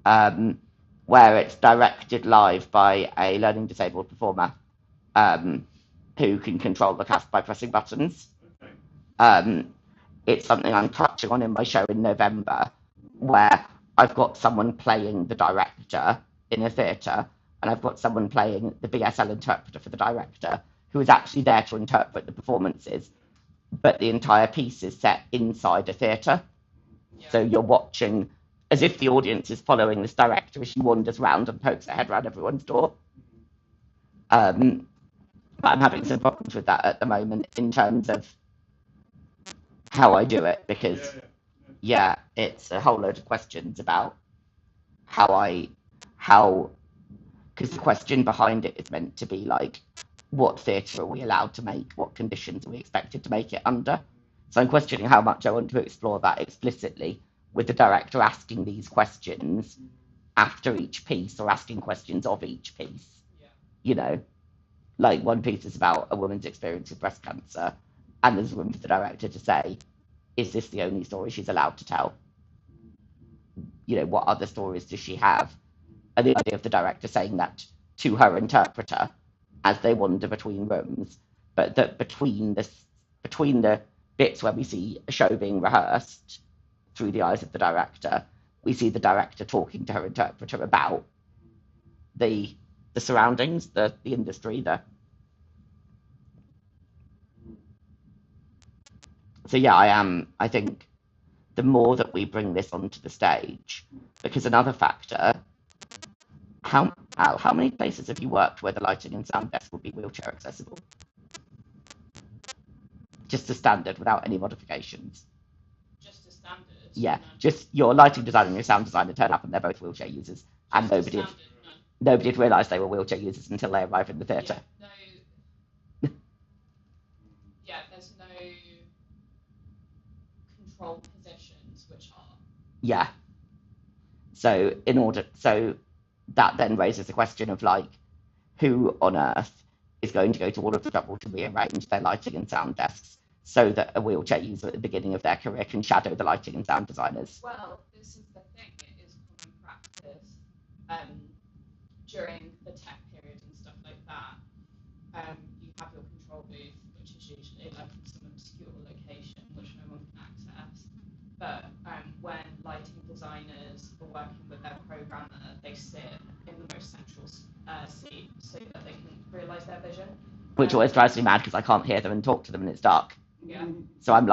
Speaker 2: where it's directed live by a learning disabled performer who can control the cast by pressing buttons.
Speaker 1: Okay.
Speaker 2: It's something I'm touching on in my show in November, where I've got someone playing the director in a theatre, and I've got someone playing the BSL interpreter for the director, who is actually there to interpret the performances, but the entire piece is set inside a theatre.
Speaker 4: Yeah.
Speaker 2: So you're watching as if the audience is following this director as she wanders around and pokes her head around everyone's door. But I'm having some problems with that at the moment in terms of how I do it, because it's a whole load of questions about because the question behind it is meant to be like, what theatre are we allowed to make? What conditions are we expected to make it under? So I'm questioning how much I want to explore that explicitly, with the director asking these questions after each piece, or asking questions of each piece.
Speaker 4: Yeah.
Speaker 2: You know, like one piece is about a woman's experience with breast cancer, and there's room for the director to say, is this the only story she's allowed to tell? You know, what other stories does she have? And the idea of the director saying that to her interpreter as they wander between rooms, but that between the bits where we see a show being rehearsed through the eyes of the director, we see the director talking to her interpreter about the surroundings, the industry, So yeah, I think the more that we bring this onto the stage, because another factor, how many places have you worked where the lighting and sound desk will be wheelchair accessible? Just a standard without any modifications.
Speaker 4: Just a standard.
Speaker 2: Yeah,
Speaker 4: No.
Speaker 2: just your lighting designer and your sound designer turn up and they're both wheelchair users, and
Speaker 4: Just a
Speaker 2: nobody
Speaker 4: standard,
Speaker 2: had realised they were wheelchair users until they arrive in the theatre.
Speaker 4: Yeah, there's no control positions which are.
Speaker 2: Yeah. So that then raises the question of like, who on earth is going to go to all of the trouble to rearrange their lighting and sound desks so that a wheelchair user at the beginning of their career can shadow the lighting and sound designers?
Speaker 4: Well, this is the thing. It is common practice during the tech period and stuff like that. You have your control booth, which is usually like in some obscure location which no one can access. But when lighting designers are working with their programmer, they sit in the most central seat so that they can realise their vision.
Speaker 2: Which always drives me mad because I can't hear them and talk to them and it's dark.
Speaker 4: Yeah.
Speaker 2: So I'm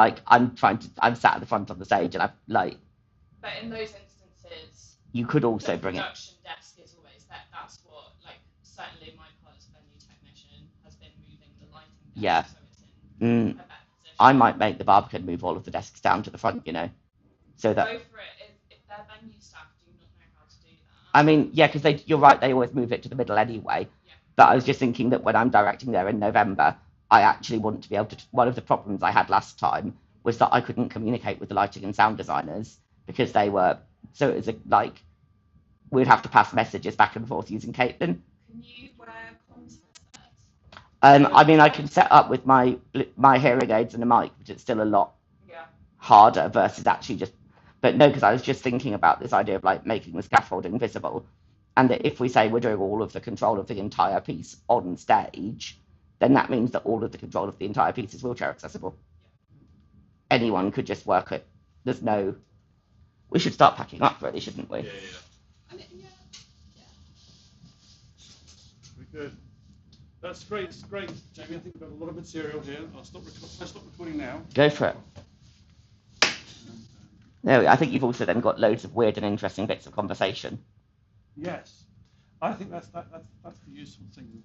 Speaker 2: sat at the front on the stage and I'm like.
Speaker 4: But in those instances,
Speaker 2: you could also bring it.
Speaker 4: The production desk is always there. That's what, like, certainly my part as venue technician has been moving the lighting desk.
Speaker 2: Yeah.
Speaker 4: So it's in a better position.
Speaker 2: I might make the Barbican move all of the desks down to the front, you know, so that.
Speaker 4: Go for it. If their venue staff do not know how to do that.
Speaker 2: I mean, yeah, because you're right, they always move it to the middle anyway.
Speaker 4: Yeah.
Speaker 2: But I was just thinking that when I'm directing there in November, I actually want to be able to. One of the problems I had last time was that I couldn't communicate with the lighting and sound designers because they were. So it was like we'd have to pass messages back and forth using Caitlin.
Speaker 4: Can you wear contact sets?
Speaker 2: I mean, I can set up with my hearing aids and a mic, but it's still a lot harder versus actually just. But no, because I was just thinking about this idea of like making the scaffolding visible, and that if we say we're doing all of the control of the entire piece on stage, then that means that all of the control of the entire piece is wheelchair accessible. Anyone could just work it. There's no. We should start packing up, really, shouldn't we?
Speaker 1: Yeah. Very good. That's great. It's great, Jamie. I think we've got a lot of material here. I'll stop recording now.
Speaker 2: Go for it. No, I think you've also then got loads of weird and interesting bits of conversation.
Speaker 1: Yes, I think that's the useful thing.